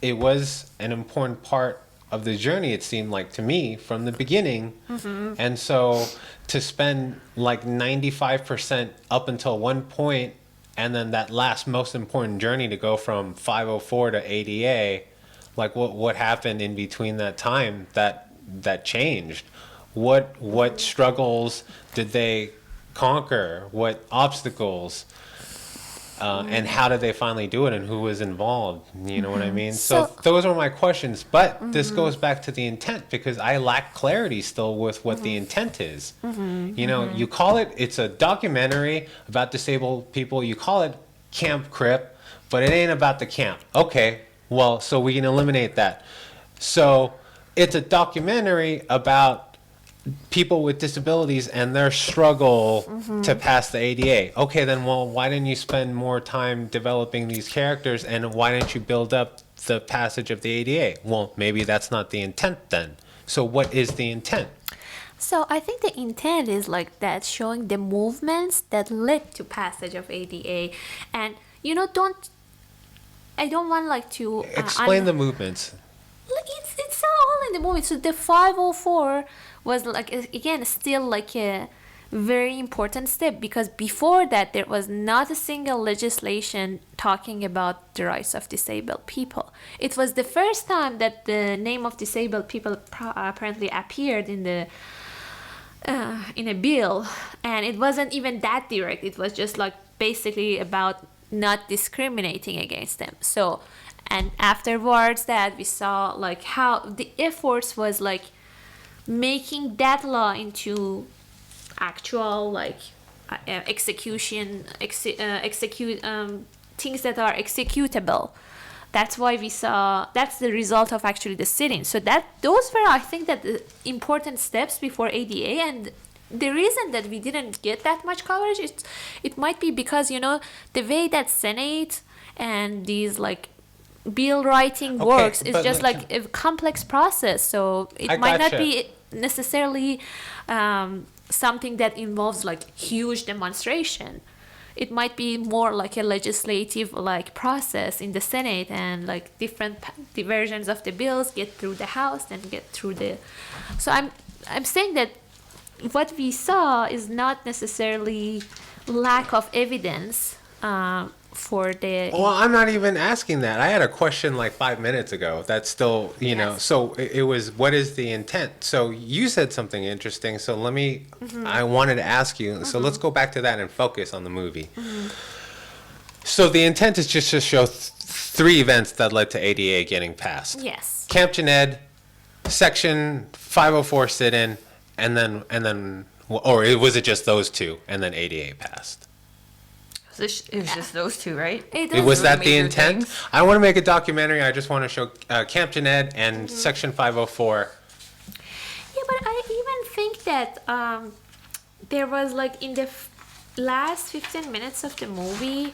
it was an important part of the journey, it seemed like to me, from the beginning. And so to spend like 95% up until one point, and then that last most important journey to go from 504 to ADA, like what happened in between that time that changed? What struggles did they conquer? What obstacles? And how did they finally do it, and who was involved? You know what I mean? So those are my questions. But this goes back to the intent, because I lack clarity still with what the intent is. You call it's a documentary about disabled people. You call it Camp Crip, but it ain't about the camp. Okay, well, so we can eliminate that. So it's a documentary about people with disabilities and their struggle to pass the ADA. Okay, then, well, why didn't you spend more time developing these characters, and why didn't you build up the passage of the ADA? Well, maybe that's not the intent then. So what is the intent? So I think the intent is like that, showing the movements that led to passage of ADA, and don't I don't want like to Explain the movements. like it's all in the movie. So the 504 was like again still like a very important step, because before that there was not a single legislation talking about the rights of disabled people. It was the first time that the name of disabled people apparently appeared in a bill, and it wasn't even that direct. It was just like basically about not discriminating against them. So, and afterwards that we saw like how the efforts was like making that law into actual like execute things that are executable. That's why we saw, that's the result of actually the sitting. So that those were, I think, that the important steps before ADA. And the reason that we didn't get that much coverage, it might be because the way that Senate and these like bill writing works is just like a complex process. So it might not be necessarily something that involves like huge demonstration. It might be more like a legislative like process in the Senate, and like different versions of the bills get through the House and get through the. So I'm saying that what we saw is not necessarily lack of evidence for the. Well, I'm not even asking that. I had a question like 5 minutes ago. That's still, Yes. So it was, what is the intent? So you said something interesting. So let me, I wanted to ask you. So let's go back to that and focus on the movie. So the intent is just to show three events that led to ADA getting passed. Yes. Camp Jened, Section 504 sit-in, and then, or was it just those two, and then ADA passed? It was just those two, right? Was that the major intent? things. I want to make a documentary. I just want to show Camp Jened and Section 504. Yeah, but I even think that there was like in the last 15 minutes of the movie,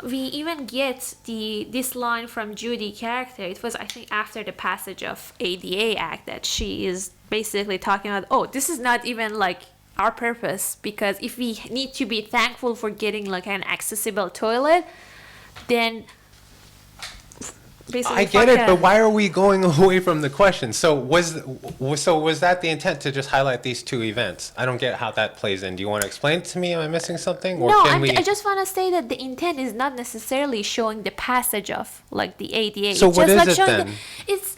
we even get this line from Judy character. It was, I think, after the passage of ADA Act that she is basically talking about, oh, this is not even like our purpose, because if we need to be thankful for getting like an accessible toilet, then basically I get it, but why are we going away from the question? So was that the intent, to just highlight these two events? I don't get how that plays in. Do you want to explain it to me? Am I missing something? Or No, can I just want to say that the intent is not necessarily showing the passage of like the ADA. So it's what just is like it showing then? It's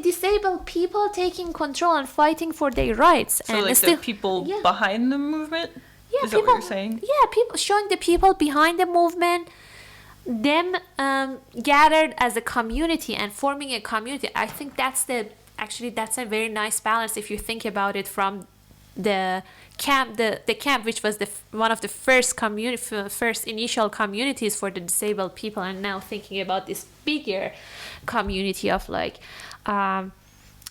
disabled people taking control and fighting for their rights. So and like still, the people yeah. behind the movement? Yeah, Is that what you're saying? Yeah, people showing the people behind the movement, them gathered as a community and forming a community. I think that's a very nice balance if you think about it from the camp, the camp, which was one of the first initial communities for the disabled people, and now thinking about this bigger community of like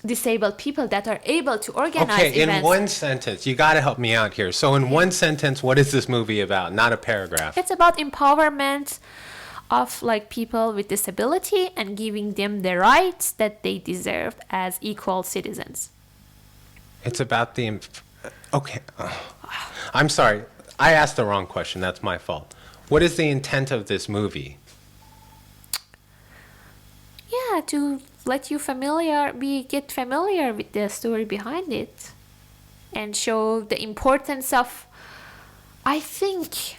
disabled people that are able to organize events. In one sentence, you got to help me out here. So in one sentence, what is this movie about? Not a paragraph. It's about empowerment of like people with disability and giving them the rights that they deserve as equal citizens. It's about the. Okay. I'm sorry. I asked the wrong question. That's my fault. What is the intent of this movie? Yeah, to let you get familiar with the story behind it, and show the importance of. I think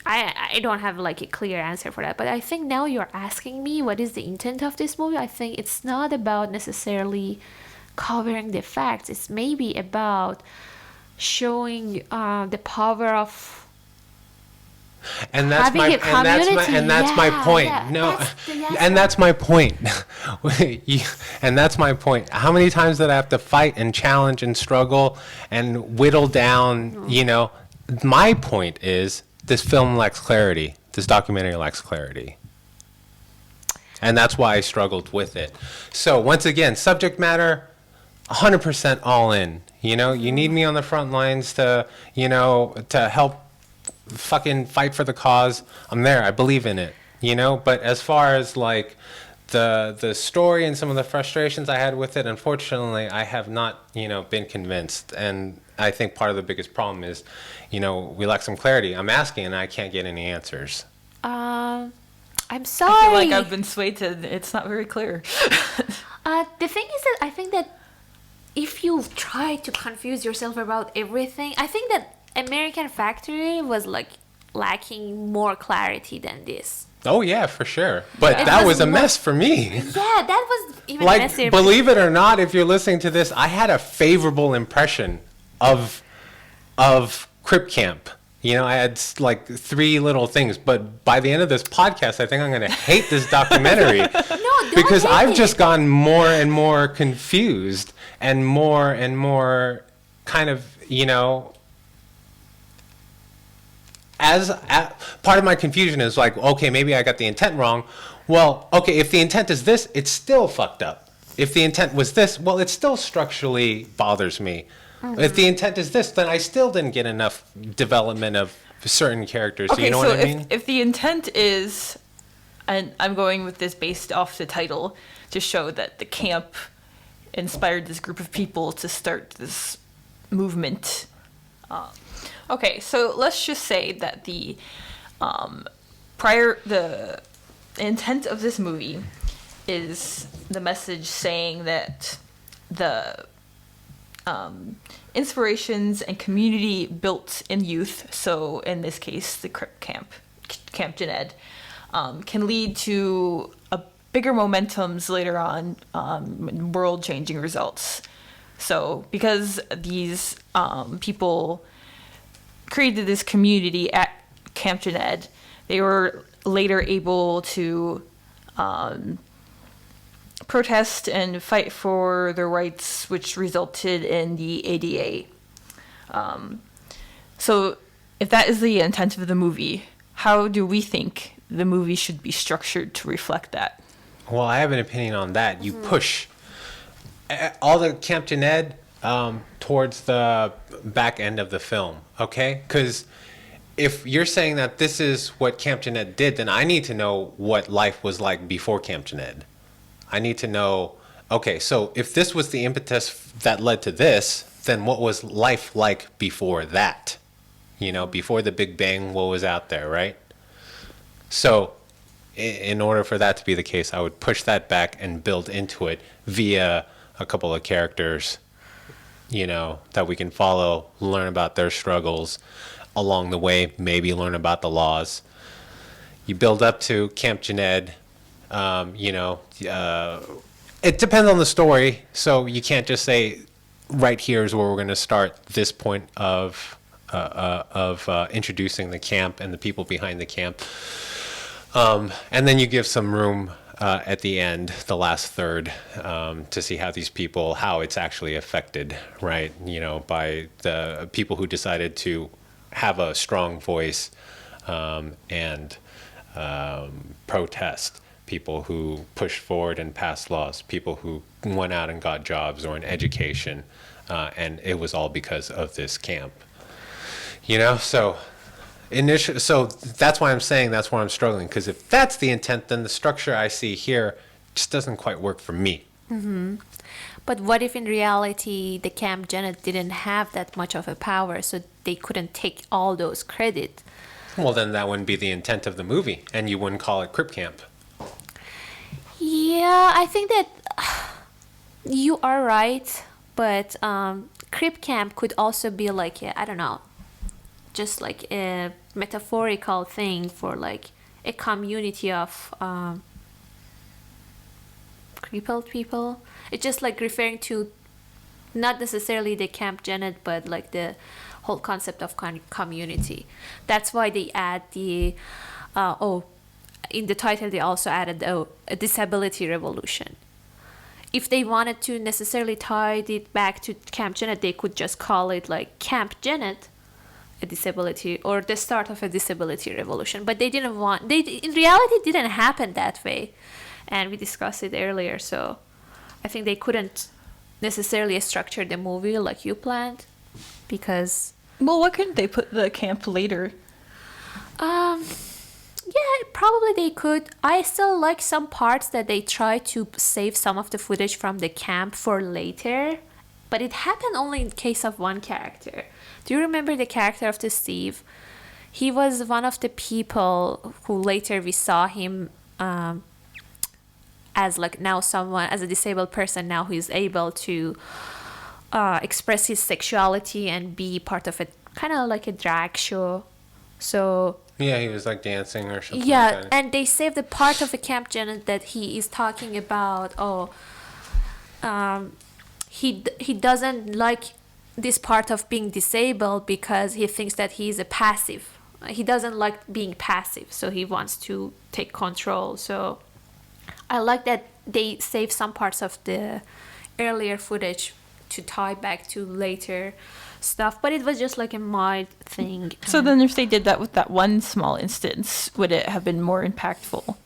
I don't have like a clear answer for that, but I think now you're asking me what is the intent of this movie. I think it's not about necessarily covering the facts. It's maybe about showing the power of And that's my point. That's my point. And that's my point. How many times did I have to fight and challenge and struggle and whittle down, My point is this film lacks clarity. This documentary lacks clarity. And that's why I struggled with it. So once again, subject matter, 100% all in. You need me on the front lines to help fucking fight for the cause. I'm there. I believe in it. But as far as like the story and some of the frustrations I had with it, unfortunately, I have not, been convinced. And I think part of the biggest problem is, we lack some clarity. I'm asking and I can't get any answers. I'm I sorry. feel like I've been swayed to it's not very clear. The thing is that I think that if you try to confuse yourself about everything, I think that American Factory was like lacking more clarity than this. Oh yeah, for sure. But It that was was a more- mess for me. Yeah, that was even Like, messier. believe it or not, if you're listening to this, I had a favorable impression of Crip Camp. I had like 3 little things, but by the end of this podcast, I think I'm going to hate this documentary. No, don't Because hate I've it. just gotten more and more confused and more kind of, part of my confusion is like, okay, maybe I got the intent wrong. Well, okay, if the intent is this, it's still fucked up. If the intent was this, well, it still structurally bothers me. If the intent is this, then I still didn't get enough development of certain characters. Okay, You know so what I mean? if the intent is, and I'm going with this based off the title to show that the camp inspired this group of people to start this movement. Okay, so let's just say that the intent of this movie is the message saying that the inspirations and community built in youth, so in this case the Crip Camp, Camp Jened, can lead to a bigger momentums later on, world-changing results. So because these people created this community at Camp Jened, they were later able to protest and fight for their rights, which resulted in the ADA. So if that is the intent of the movie, how do we think the movie should be structured to reflect that? Well, I have an opinion on that. You push all the Camp Jened towards the back end of the film, okay? Because if you're saying that this is what Camp Jened did, then I need to know what life was like before Camp Jened. I need to know, okay, so if this was the impetus that led to this, then what was life like before that? Before the Big Bang, what was out there, right? So in order for that to be the case, I would push that back and build into it via a couple of characters, that we can follow, learn about their struggles along the way, maybe learn about the laws. You build up to Camp Jened. It depends on the story, so you can't just say, right here is where we're going to start this point of introducing the camp and the people behind the camp. And then you give some room at the end, the last third, to see how these people, how it's actually affected, right? By the people who decided to have a strong voice and protest. People who pushed forward and passed laws, people who went out and got jobs or an education, and it was all because of this camp. So that's why I'm saying that's why I'm struggling, because if that's the intent, then the structure I see here just doesn't quite work for me. But what if in reality the Camp Jened didn't have that much of a power, so they couldn't take all those credit? Well, then that wouldn't be the intent of the movie, and you wouldn't call it Crip Camp. Yeah, I think that you are right, but Crip Camp could also be like I don't know, just like a metaphorical thing for like a community of crippled people. It's just like referring to not necessarily the Camp Jened, but like the whole concept of community. That's why they add the in the title they also added a disability revolution. If they wanted to necessarily tie it back to Camp Jened, they could just call it like Camp Jened, a disability, or the start of a disability revolution. But they didn't want, in reality it didn't happen that way, and we discussed it earlier. So I think they couldn't necessarily structure the movie like you planned, because Well, why couldn't they put the camp later? Yeah, probably they could. I still like some parts that they try to save some of the footage from the camp for later, but it happened only in case of one character. Do you remember the character of the Steve? He was one of the people who later we saw him as like now someone, as a disabled person now who is able to express his sexuality and be part of a kind of like a drag show. So Yeah, he was like dancing or something. yeah, like that. and they saved the part of the Camp Janet that he is talking about. He doesn't like this part of being disabled because he thinks that he is a passive. He doesn't like being passive, so he wants to take control. So I like that they save some parts of the earlier footage to tie back to later stuff, but it was just like a mild thing. So then if they did that with that one small instance, would it have been more impactful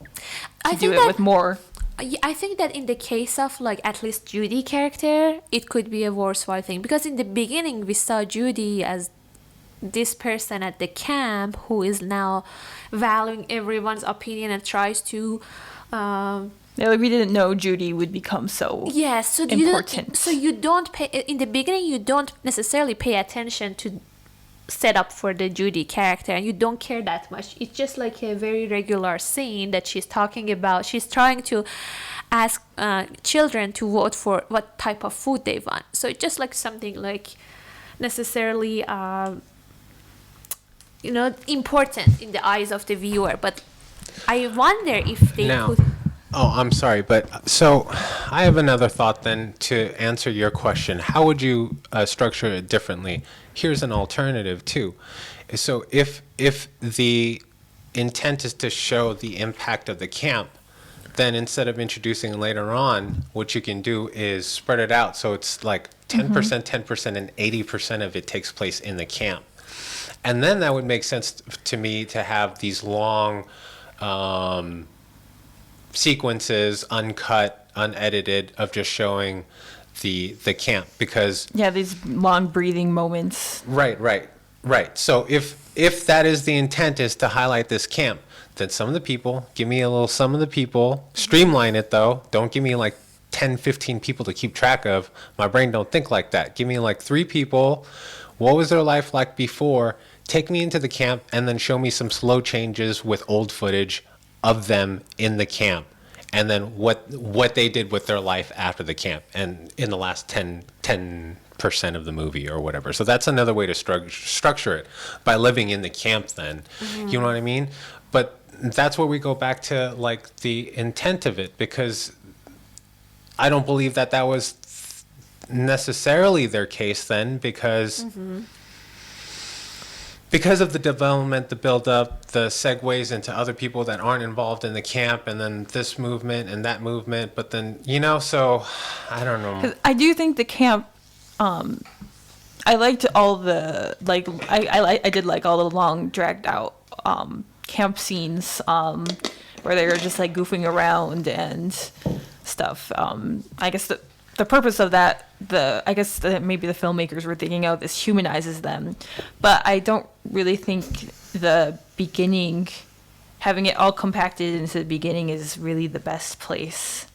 to do it with more? I think that in the case of like at least Judy character, it could be a worthwhile thing, because in the beginning we saw Judy as this person at the camp who is now valuing everyone's opinion and tries to Yeah, like we didn't know Judy would become so yes, so important. you don't pay in the beginning. You don't necessarily pay attention to set up for the Judy character, and you don't care that much. It's just like a very regular scene that she's talking about. She's trying to ask children to vote for what type of food they want. So it's just like something like necessarily important in the eyes of the viewer. But I wonder if they could. Oh, I'm sorry, but so I have another thought then to answer your question. How would you structure it differently? Here's an alternative too. So if the intent is to show the impact of the camp, then instead of introducing later on, what you can do is spread it out so it's like 10%, 10%, and 80% of it takes place in the camp. And then that would make sense to me to have these long sequences, uncut, unedited, of just showing the camp, because Yeah, these long breathing moments. right. So if that is the intent, is to highlight this camp, then some of the people, give me a little some of the people, streamline it though. Don't give me like 10, 15 people to keep track of. My brain don't think like that. Give me like 3 people. What was their life like before? Take me into the camp and then show me some slow changes with old footage of them in the camp, and then what they did with their life after the camp and in the last 10% of the movie or whatever. So that's another way to structure it, by living in the camp then. You know what I mean? But that's where we go back to like the intent of it, because I don't believe that was necessarily their case then, because of the development, the build-up, the segues into other people that aren't involved in the camp, and then this movement and that movement. But then, so I don't know. 'Cause I do think the camp, I liked all the, like, I did like all the long dragged out camp scenes where they were just like goofing around and stuff. I guess the purpose of that, maybe the filmmakers were thinking of, this humanizes them. But I don't really think the beginning, having it all compacted into the beginning, is really the best place.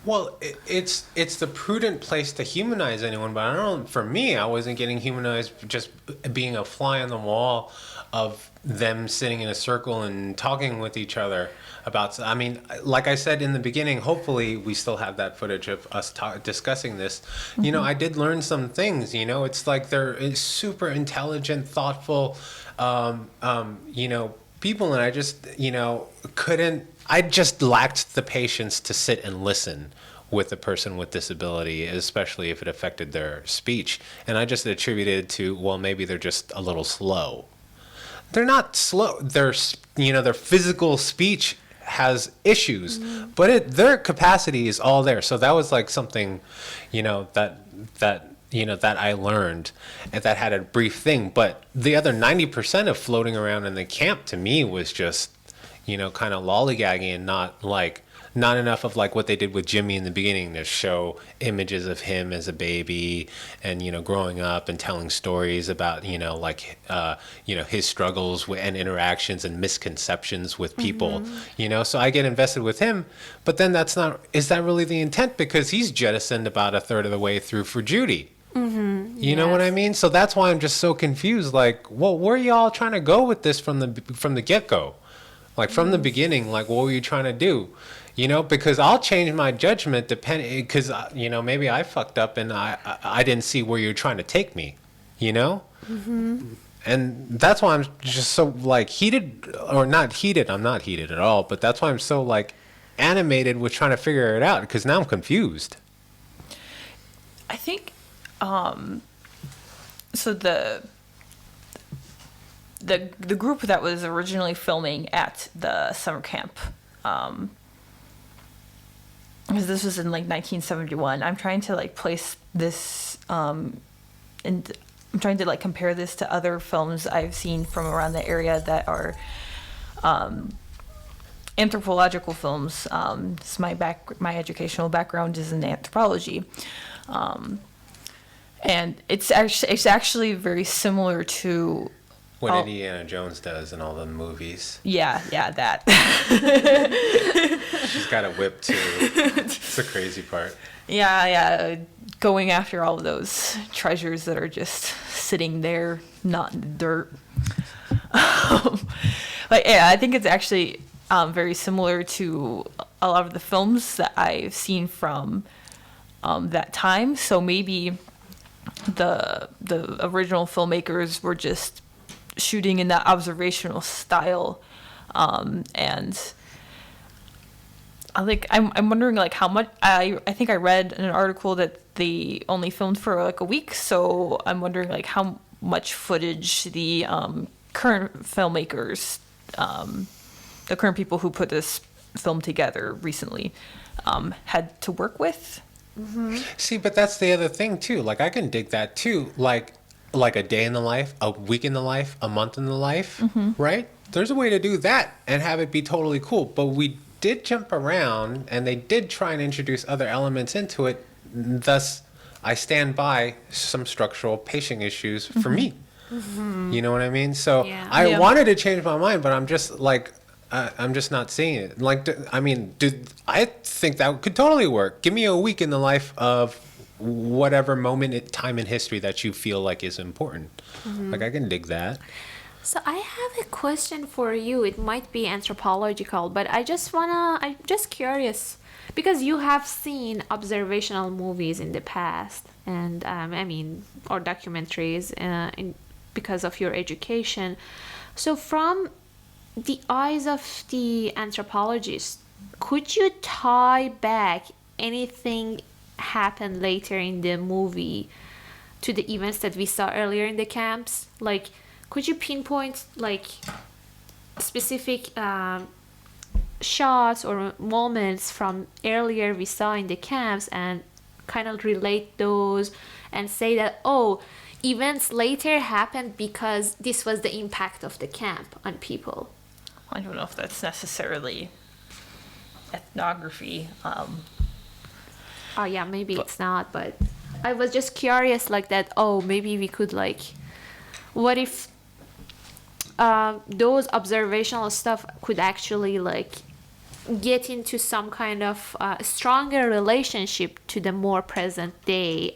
Well, it's the prudent place to humanize anyone, but I don't. For me, I wasn't getting humanized just being a fly on the wall of them sitting in a circle and talking with each other about. I mean, like I said in the beginning, hopefully we still have that footage of us discussing this. I did learn some things. It's like they're super intelligent, thoughtful, people, and I just couldn't. I just lacked the patience to sit and listen with a person with disability, especially if it affected their speech. And I just attributed it to, well, maybe they're just a little slow. They're not slow. Their physical speech has issues, but their capacity is all there. So that was like something, that I learned, and that had a brief thing. But the other 90% of floating around in the camp to me was just, kind of lollygagging and not enough of like what they did with Jimmy in the beginning to show images of him as a baby and growing up and telling stories about his struggles and interactions and misconceptions with people. So I get invested with him, but then is that really the intent? Because he's jettisoned about a third of the way through for Judy. You know what I mean? So that's why I'm just so confused. Like, well, where are y'all trying to go with this from the get-go? Like from the beginning, like what were you trying to do? Because I'll change my judgment depending, because maybe I fucked up and I didn't see where you're trying to take me, And that's why I'm just so like heated, or not heated. I'm not heated at all, but that's why I'm so like animated with trying to figure it out, because now I'm confused. I think, so the group that was originally filming at the summer camp, because this was in like 1971. I'm trying to like place this, and I'm trying to like compare this to other films I've seen from around the area that are anthropological films. It's my educational background is in anthropology, and it's actually very similar to what Indiana Jones does in all the movies. Yeah, that. She's got a whip too. It's the crazy part. Yeah, going after all of those treasures that are just sitting there, not in the dirt. But yeah, I think it's actually very similar to a lot of the films that I've seen from that time. So maybe the original filmmakers were just shooting in that observational style, and I'm wondering like how much. I think I read in an article that they only filmed for like a week, so I'm wondering like how much footage the current filmmakers, the current people who put this film together recently, had to work with. See, but that's the other thing too. Like I can dig that too. Like a day in the life, a week in the life, a month in the life, right? There's a way to do that and have it be totally cool. But we did jump around, and they did try and introduce other elements into it. Thus, I stand by some structural pacing issues for me. You know what I mean? So I wanted to change my mind, but I'm just like, I'm just not seeing it. Like, I think that could totally work. Give me a week in the life of whatever moment in time in history that you feel like is important. Like I can dig that. So I have a question for you. It might be anthropological, but I'm just curious because you have seen observational movies in the past, and or documentaries because of your education. So from the eyes of the anthropologist, could you tie back anything happened later in the movie to the events that we saw earlier in the camps? Like, could you pinpoint like specific shots or moments from earlier we saw in the camps and kind of relate those and say that, oh, events later happened because this was the impact of the camp on people? I don't know if that's necessarily ethnography. Oh yeah, maybe it's not, but I was just curious like that. Oh, maybe we could like, what if those observational stuff could actually like get into some kind of stronger relationship to the more present day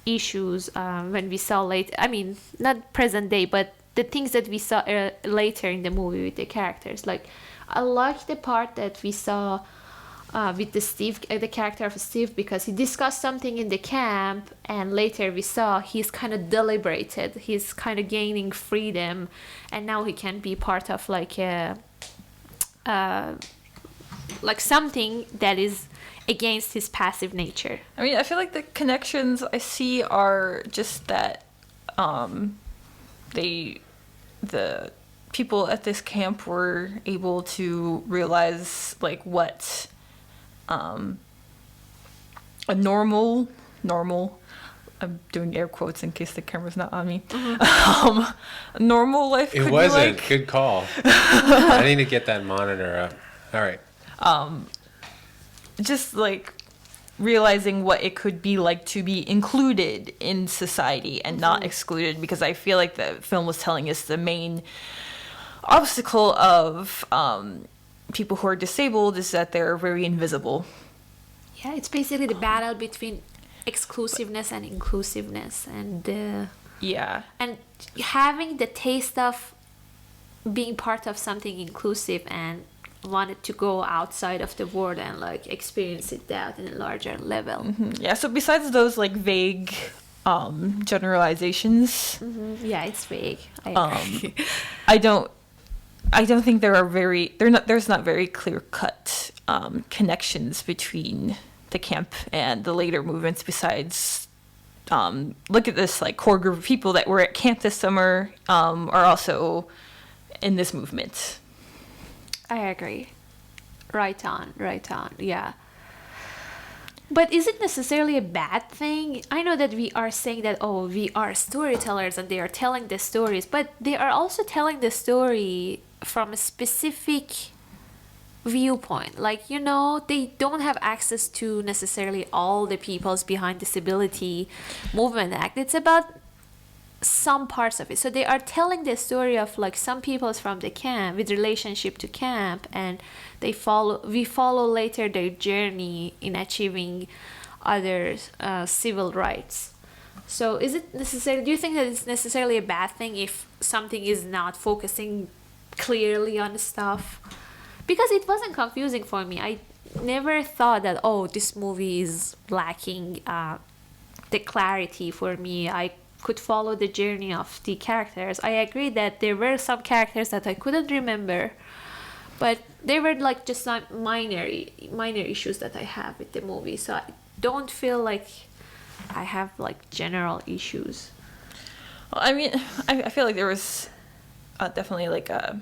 issues when we saw later. I mean, not present day, but the things that we saw later in the movie with the characters. Like, I like the part that we saw with the character of Steve, because he discussed something in the camp, and later we saw he's kind of deliberated. He's kind of gaining freedom, and now he can be part of like a like something that is against his passive nature. I mean, I feel like the connections I see are just that the people at this camp were able to realize like what a normal I'm doing air quotes in case the camera's not on me. Mm-hmm. Normal life It could wasn't. be like. Good call. I need to get that monitor up. All right. Just like realizing what it could be like to be included in society and not excluded, because I feel like the film was telling us the main obstacle of people who are disabled is that they're very invisible. Yeah, it's basically the battle between exclusiveness and inclusiveness, and Yeah. and having the taste of being part of something inclusive and wanted to go outside of the world and like experience it out in a larger level. Yeah, so besides those like vague generalizations, Yeah, it's vague. I agree. I don't think there's not very clear cut connections between the camp and the later movements, besides look at this like core group of people that were at camp this summer are also in this movement. I agree. Right on. Yeah. But is it necessarily a bad thing? I know that we are saying that, oh, we are storytellers and they are telling the stories, but they are also telling the story from a specific viewpoint. Like, you know, they don't have access to necessarily all the peoples behind Disability Movement Act. It's about some parts of it. So they are telling the story of like some peoples from the camp with relationship to camp, and we follow later their journey in achieving other civil rights. So is it necessary, do you think that it's necessarily a bad thing if something is not focusing clearly on the stuff? Because it wasn't confusing for me. I never thought that, oh, this movie is lacking the clarity for me. I could follow the journey of the characters. I agree that there were some characters that I couldn't remember, but they were like just like minor issues that I have with the movie. So I don't feel like I have like general issues. Well, I mean, I feel like there was definitely like a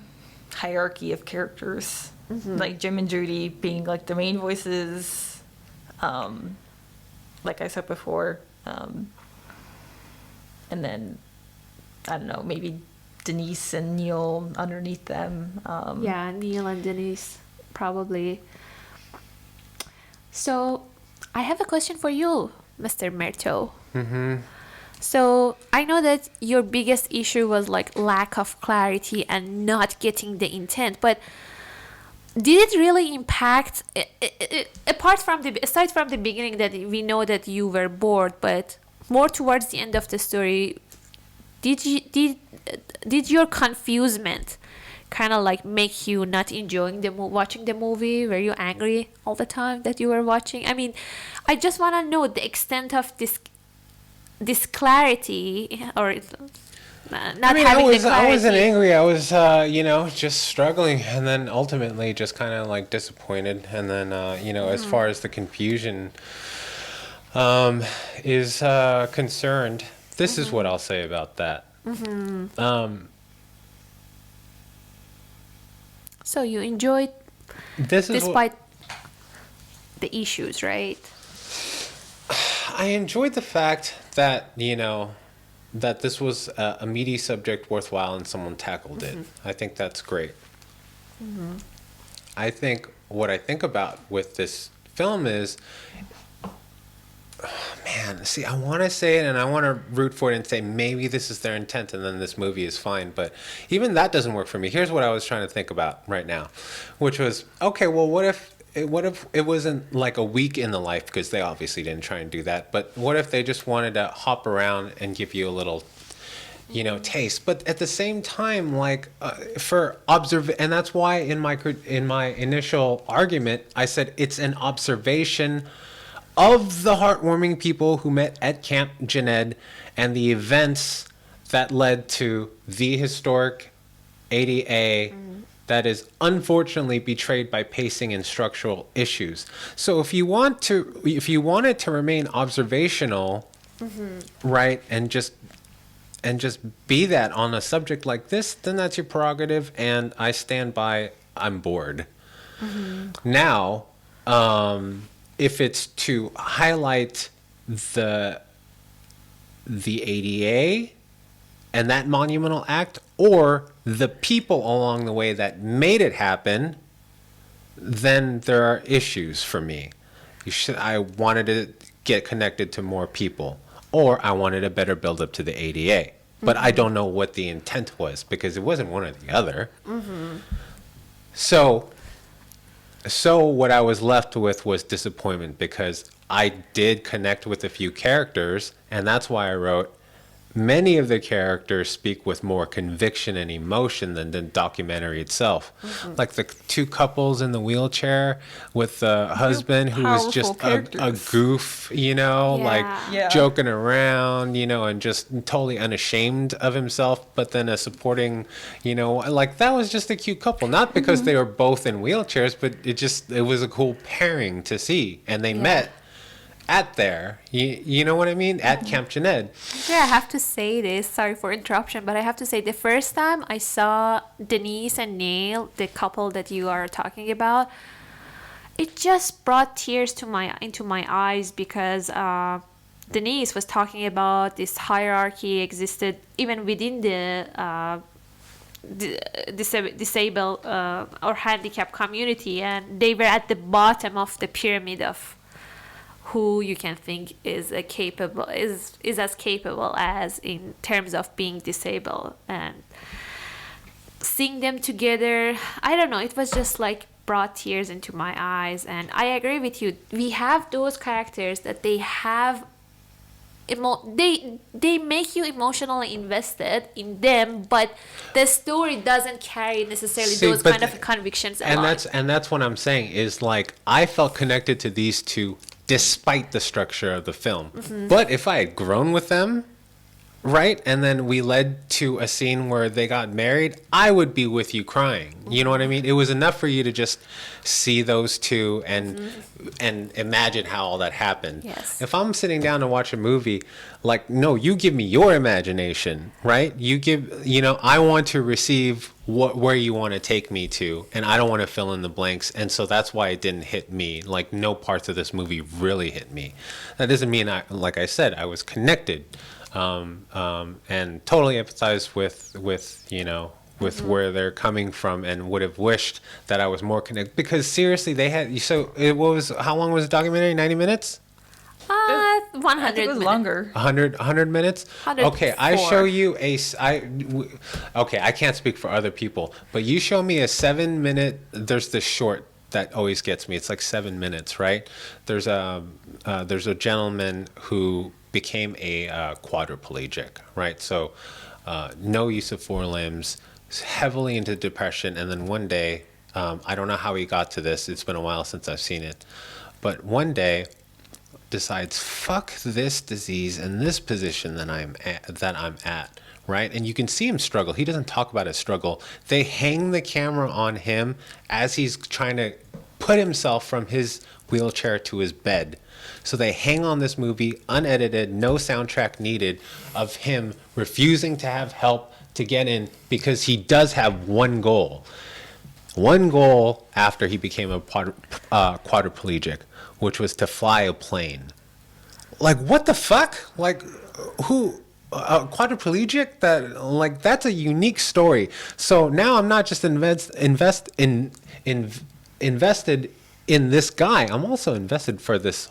hierarchy of characters, like Jim and Judy being like the main voices, like I said before, and then I don't know, maybe Denise and Neil underneath them. Yeah, Neil and Denise, probably. So I have a question for you, Mr. Merto. So I know that your biggest issue was like lack of clarity and not getting the intent, but did it really impact, aside from the beginning that we know that you were bored, but more towards the end of the story, did your confusement kind of like make you not enjoying watching the movie? Were you angry all the time that you were watching? I mean, I just want to know the extent of this clarity, or not having the clarity. I wasn't angry. I was, just struggling, and then ultimately just kind of like disappointed. And then, as far as the confusion is concerned, this is what I'll say about that. So you enjoyed, despite the issues, right? I enjoyed the fact that, that this was a meaty subject worthwhile and someone tackled it. I think that's great. I think what I think about with this film is, I want to say it and I want to root for it and say maybe this is their intent and then this movie is fine. But even that doesn't work for me. Here's what I was trying to think about right now, which was, okay, well, what if it wasn't like a week in the life, because they obviously didn't try and do that, but what if they just wanted to hop around and give you a little, taste? But at the same time, like and that's why in my initial argument, I said it's an observation of the heartwarming people who met at Camp Jened and the events that led to the historic ADA that is unfortunately betrayed by pacing and structural issues. So if you want it to remain observational, right, and just be that on a subject like this, then that's your prerogative, and I stand by. I'm bored. Now, if it's to highlight the the ADA and that monumental act, or the people along the way that made it happen, then there are issues for me. I wanted to get connected to more people, or I wanted a better build up to the ADA. But I don't know what the intent was, because it wasn't one or the other. So what I was left with was disappointment, because I did connect with a few characters, and that's why I wrote, many of the characters speak with more conviction and emotion than the documentary itself. Like the two couples in the wheelchair with the husband who was just a goof, you know, like joking around, you know, and just totally unashamed of himself. But then a supporting, you know, like that was just a cute couple. Not because they were both in wheelchairs, but it was a cool pairing to see. And they met at there, you know what I mean? At Camp Jened. Yeah, I have to say this. Sorry for interruption, but I have to say the first time I saw Denise and Neil, the couple that you are talking about, it just brought tears into my eyes, because Denise was talking about this hierarchy existed even within the disabled or handicapped community, and they were at the bottom of the pyramid of who you can think is as capable as in terms of being disabled. And seeing them together, I don't know, it was just like brought tears into my eyes. And I agree with you, we have those characters that they have they make you emotionally invested in them, but the story doesn't carry necessarily those kind of convictions along. And that's what I'm saying is, like, I felt connected to these two despite the structure of the film. But if I had grown with them, right, and then we led to a scene where they got married, I would be with you crying. You know what I mean? It was enough for you to just see those two and imagine how all that happened. Yes. If I'm sitting down to watch a movie, like, no, you give me your imagination, right? I want to receive where you want to take me to, and I don't want to fill in the blanks. And so that's why it didn't hit me. Like, no parts of this movie really hit me. That doesn't mean like I said, I was connected. And totally empathize with where they're coming from, and would have wished that I was more connected, because seriously, how long was the documentary? 90 minutes? 100 it was longer. 100 minutes? 104. Okay, I show you I can't speak for other people, but you show me a 7-minute, there's this short that always gets me. It's like 7 minutes, right? There's a gentleman who became a quadriplegic, right? So no use of 4 limbs, heavily into depression, and then one day, I don't know how he got to this, it's been a while since I've seen it, but one day decides, fuck this disease and this position that I'm at, right? And you can see him struggle. He doesn't talk about his struggle. They hang the camera on him as he's trying to put himself from his wheelchair to his bed. So they hang on this movie, unedited, no soundtrack needed, of him refusing to have help to get in, because he does have one goal. One goal after he became a quadriplegic, which was to fly a plane. Like, what the fuck? Like, who? A quadriplegic? That's a unique story. So now I'm not just invested in this guy. I'm also invested for his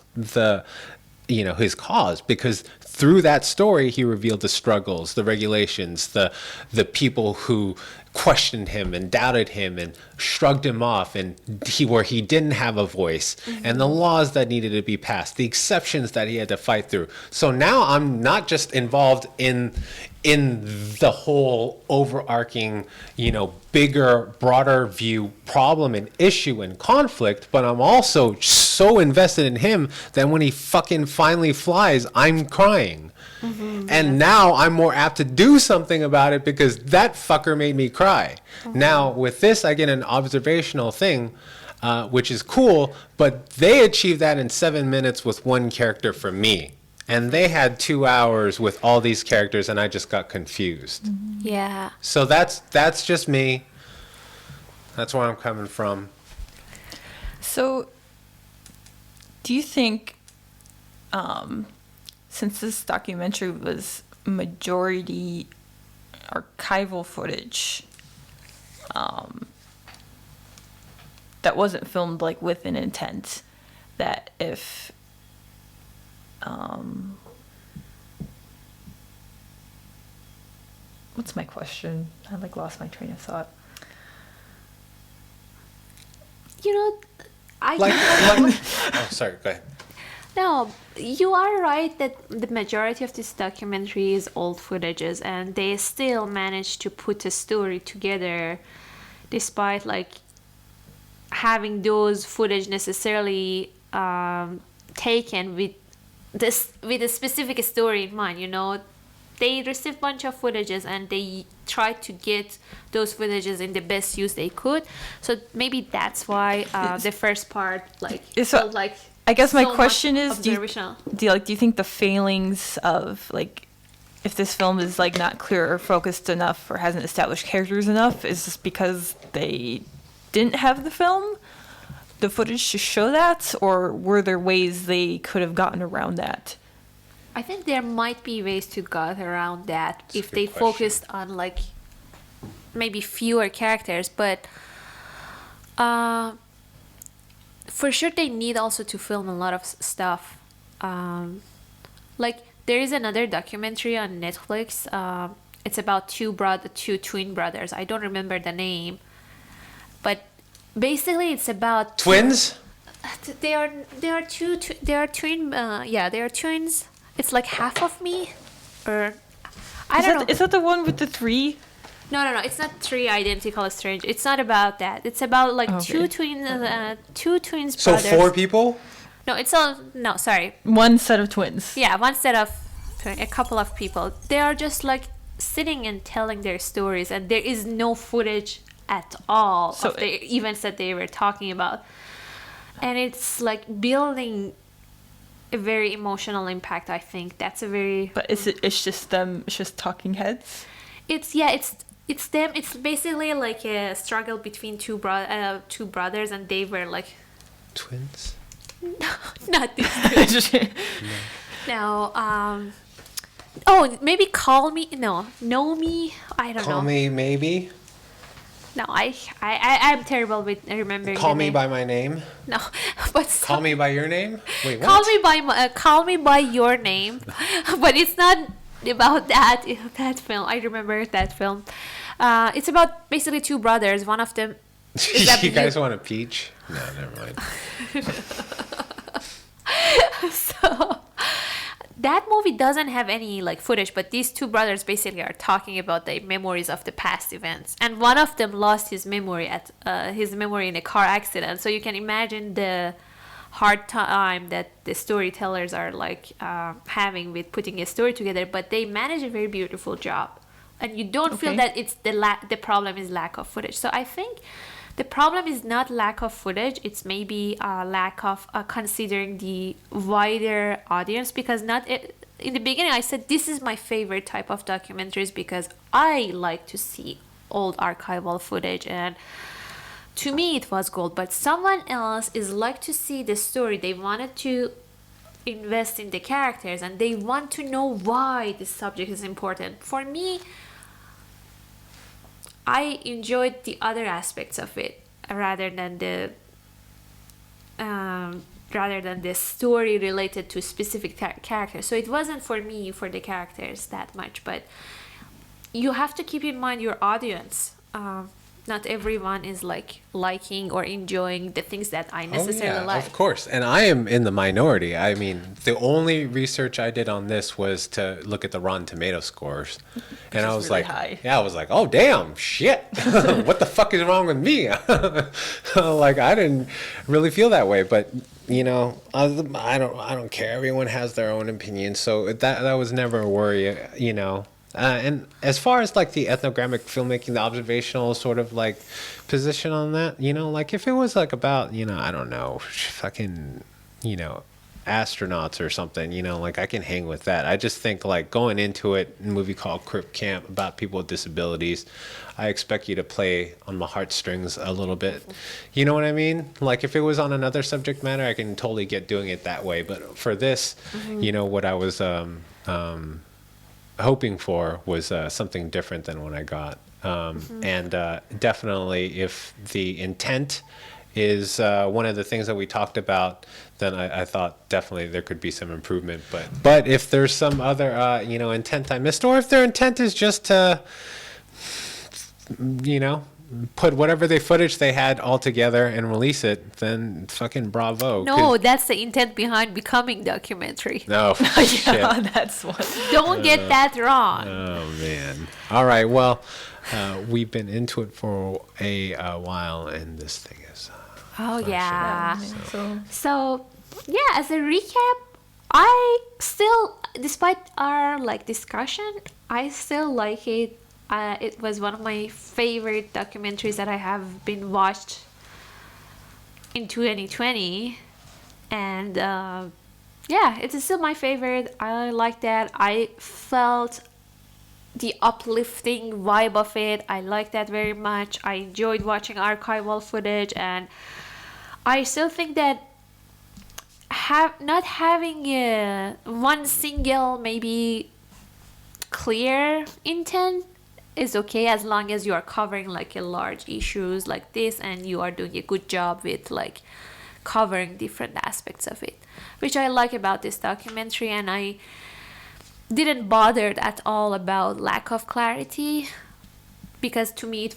cause, because through that story he revealed the struggles, the regulations, the people who questioned him and doubted him and shrugged him off, and where he didn't have a voice, and the laws that needed to be passed, the exceptions that he had to fight through. So now I'm not just involved in the whole overarching, bigger, broader view problem and issue and conflict, but I'm also so invested in him that when he fucking finally flies, I'm crying. And now I'm more apt to do something about it, because that fucker made me cry. Now with this, I get an observational thing, which is cool, but they achieved that in 7 minutes with one character for me. And they had 2 hours with all these characters, and I just got confused. Yeah. So that's just me. That's where I'm coming from. So, do you think since this documentary was majority archival footage, that wasn't filmed like with an intent, that if what's my question? I like lost my train of thought. You know, Oh, sorry. Go ahead. No, you are right that the majority of this documentary is old footages, and they still manage to put a story together, despite like having those footage necessarily taken with a specific story in mind. You know, they received a bunch of footages and they tried to get those footages in the best use they could. So maybe that's why the first part felt like. I guess my so question much is, do you think the failings of like, if this film is like not clear or focused enough or hasn't established characters enough, is this because they didn't have the footage to show that, or were there ways they could have gotten around that? I think there might be ways to get around that That's if a they good question. focused on like maybe fewer characters, but for sure they need also to film a lot of stuff. Like there is another documentary on Netflix. It's about two twin brothers. I don't remember the name, but basically it's about Twins? They are twins. It's like half of me, or I don't know. Is that the one with the three? No. It's not three identical strangers. It's not about that. It's about like Okay. two twins So brothers. 4 people? No, it's all no. Sorry. One set of twins. Yeah, one set of a couple of people. They are just like sitting and telling their stories, and there is no footage at all So of the events that they were talking about. And it's like building a very emotional impact. I think that's a very. But it's just them. It's just talking heads. It's them. It's basically like a struggle between two brothers, and they were like Twins? not these two. No. Oh, maybe call me. No, know me. I don't know. Call me maybe? No, I'm terrible with remembering. Call the me name. by my name? No, but Call me by your name? Wait, what? Call me by your name, but it's not about that film. I remember that film. It's about basically two brothers. One of them. You guys want a peach? No, never mind. So that movie doesn't have any like footage, but these two brothers basically are talking about the memories of the past events, and one of them lost his memory in a car accident. So you can imagine the hard time that the storytellers are like having with putting a story together, but they manage a very beautiful job, and you don't feel Okay. that it's the problem is lack of footage. So I think the problem is not lack of footage, it's maybe lack of considering the wider audience, because in the beginning I said this is my favorite type of documentaries because I like to see old archival footage, and to me it was gold. But someone else is like to see the story, they wanted to invest in the characters, and they want to know why this subject is important. For me, I enjoyed the other aspects of it rather than the story related to specific characters. So it wasn't for me for the characters that much, but you have to keep in mind your audience. Not everyone is like liking or enjoying the things that I necessarily like. Of course. And I am in the minority. I mean, the only research I did on this was to look at the Rotten Tomato scores. And I was really like, high. yeah, I was like, oh, damn, shit. What the fuck is wrong with me? Like, I didn't really feel that way. But, you know, I don't care. Everyone has their own opinion. So that was never a worry, you know. And as far as like the ethnographic filmmaking, the observational sort of like position on that, you know, like if it was like about, you know, I don't know, fucking, you know, astronauts or something, you know, like I can hang with that. I just think like going into it, a movie called Crip Camp about people with disabilities, I expect you to play on my heartstrings a little bit. You know what I mean? Like if it was on another subject matter, I can totally get doing it that way. But for this, you know, what I was hoping for was something different than what I got. And definitely if the intent is one of the things that we talked about, then I thought definitely there could be some improvement. But if there's some other, you know, intent I missed, or if their intent is just to, you know, put whatever footage they had all together and release it, then fucking bravo. No, that's the intent behind becoming documentary. No, shit. Yeah, that's what. Don't get that wrong. Oh, man. All right, well, we've been into it for a while, and this thing is... Oh, yeah. So Yeah, as a recap, I still, despite our like discussion, I still like it. It was one of my favorite documentaries that I have been watched in 2020, and yeah, it's still my favorite. I like that. I felt the uplifting vibe of it. I like that very much. I enjoyed watching archival footage, and I still think that not having one single maybe clear intent is okay, as long as you are covering like a large issues like this and you are doing a good job with like covering different aspects of it, which I like about this documentary. And I didn't bother at all about lack of clarity, because to me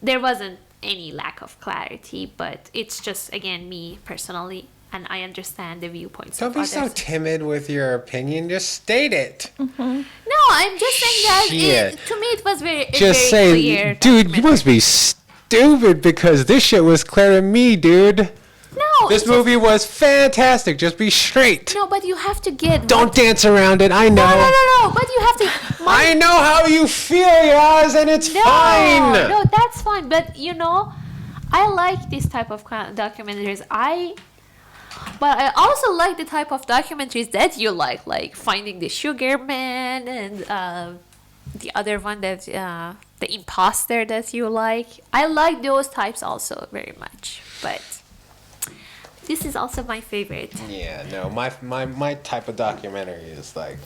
there wasn't any lack of clarity, but it's just, again, me personally, and I understand the viewpoints Don't of be others. so timid with your opinion. Just state it. No, I'm just saying that Shit. to me it was very Just very say, clear. dude, you must be stupid because this shit was clear to me, dude. No, This movie was fantastic. Just be straight. No, but you have to get. Don't dance around it. I know. No. But you have to. I know how you feel, Yaz, and it's fine. No, that's fine. But you know, I like this type of documentaries. But I also like the type of documentaries that you like Finding the Sugar Man and the other one that the Imposter that you like. I like those types also very much. But this is also my favorite. Yeah, no, my type of documentary is like,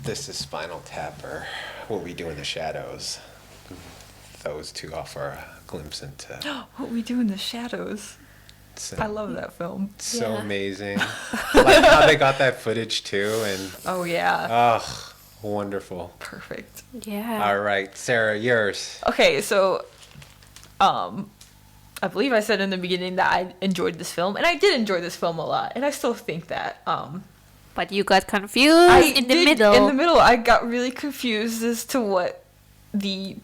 this is Spinal Tap or What We Do in the Shadows. Those two offer a glimpse into... What We Do in the Shadows. So, I love that film. so Yeah. amazing. Like how they got that footage too, and Oh yeah. wonderful. Perfect. Yeah. All right, Sarah, yours. Okay, so I believe I said in the beginning that I enjoyed this film, and I did enjoy this film a lot, and I still think that. But you got confused in the middle. In the middle, I got really confused as to what the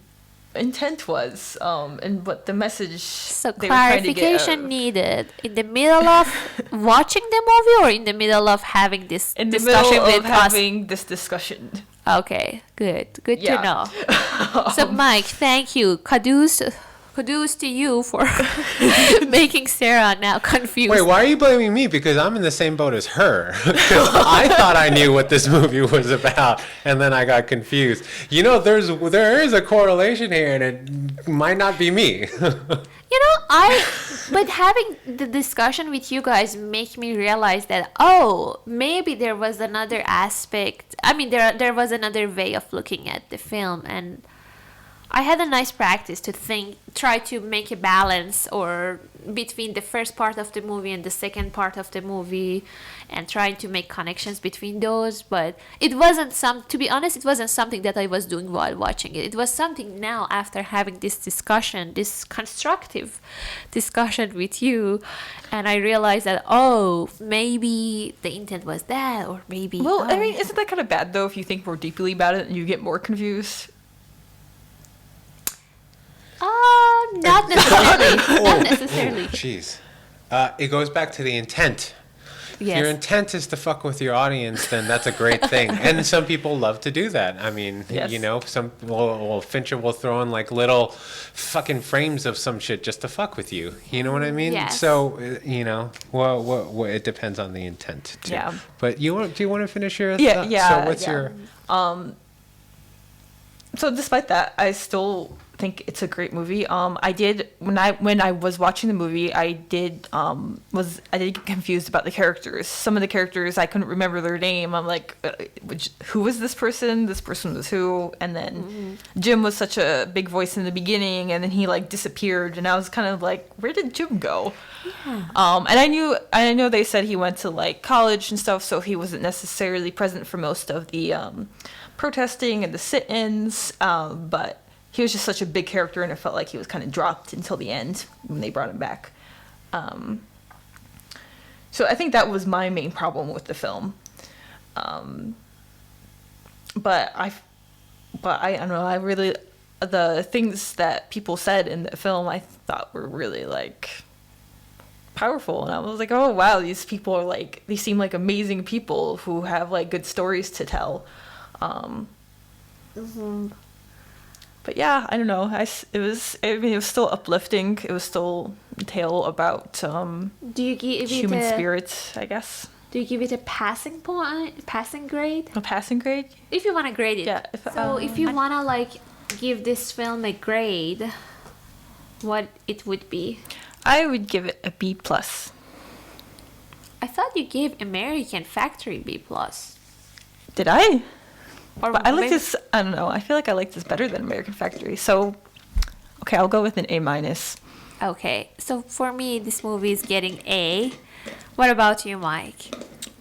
intent was, and what the message. So they were trying to get clarification needed in the middle of watching the movie, or in the middle of having this in the discussion middle with of having this discussion. Okay, good to Yeah. know. So Mike, thank you. Kudos to you for making Sarah now confused. Wait, why are you blaming me? Because I'm in the same boat as her. 'Cause I thought I knew what this movie was about, and then I got confused. You know, there is a correlation here, and it might not be me. You know, but having the discussion with you guys make me realize that, maybe there was another aspect. I mean, there was another way of looking at the film, and I had a nice practice to try to make a balance or between the first part of the movie and the second part of the movie, and trying to make connections between those. But it wasn't to be honest, it wasn't something that I was doing while watching it. It was something now after having this discussion, this constructive discussion with you, and I realized that, maybe the intent was that, or maybe. Well, I mean, isn't that kind of bad though if you think more deeply about it and you get more confused? Not necessarily. Not necessarily. Jeez. It goes back to the intent. If your intent is to fuck with your audience, then that's a great thing. And some people love to do that. I mean, you know, some Fincher will throw in like little fucking frames of some shit just to fuck with you. You know what I mean? Yes. So, you know, well, it depends on the intent too. Yeah. But do you want to finish your Yeah, thought? yeah. So what's your... So despite that, I still think it's a great movie. I did when I was watching the movie, I did get confused about the characters. Some of the characters I couldn't remember their name. I'm like, who was this person? This person was who? And then Jim was such a big voice in the beginning, and then he like disappeared, and I was kind of like, where did Jim go? Yeah. And I know they said he went to like college and stuff, so he wasn't necessarily present for most of the protesting and the sit-ins, but he was just such a big character, and it felt like he was kind of dropped until the end when they brought him back. So I think that was my main problem with the film. But I don't know, I really, the things that people said in the film I thought were really like powerful, and I was like, oh wow, these people are like, they seem like amazing people who have like good stories to tell. But yeah, I don't know. It was still uplifting. It was still a tale about Do you give human it spirits, I guess. Do you give it a passing grade? A passing grade? If you want to grade it. Yeah. If you want to like give this film a grade, what it would be? I would give it a B+. I thought you gave American Factory B+. Did I? Or But I like maybe- this. I don't know. I feel like I like this better than American Factory. So, okay, I'll go with an A-. Okay, so for me, this movie is getting A. What about you, Mike?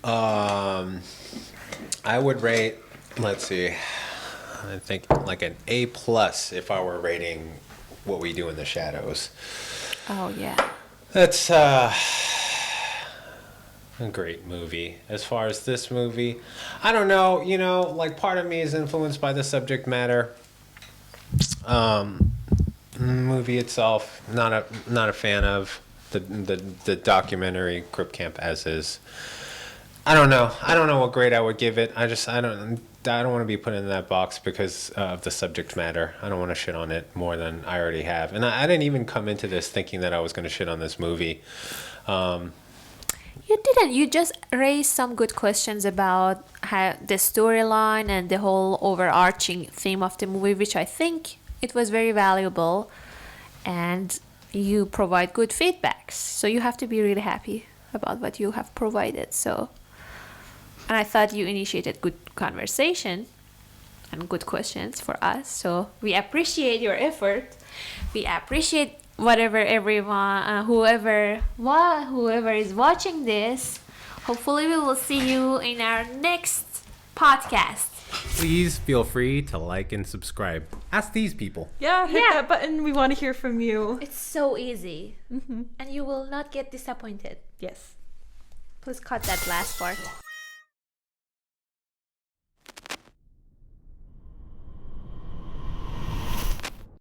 I would rate, let's see, I think like an A+ if I were rating What We Do in the Shadows. Oh yeah. That's a great movie. As far as this movie, I don't know, you know, like part of me is influenced by the subject matter. Movie itself, not a fan of the documentary Crip Camp as is. I don't know what grade I would give it. I don't want to be put in that box because of the subject matter. I don't want to shit on it more than I already have. And I didn't even come into this thinking that I was going to shit on this movie. You didn't. You just raised some good questions about how the storyline and the whole overarching theme of the movie, which I think it was very valuable. And you provide good feedbacks. So you have to be really happy about what you have provided. So, and I thought you initiated good conversation and good questions for us. So we appreciate your effort. We appreciate whatever everyone, whoever is watching this. Hopefully we will see you in our next podcast. Please feel free to like and subscribe. Ask these people. Yeah, hit that button. We want to hear from you. It's so easy. And you will not get disappointed. Yes. Please cut that last part.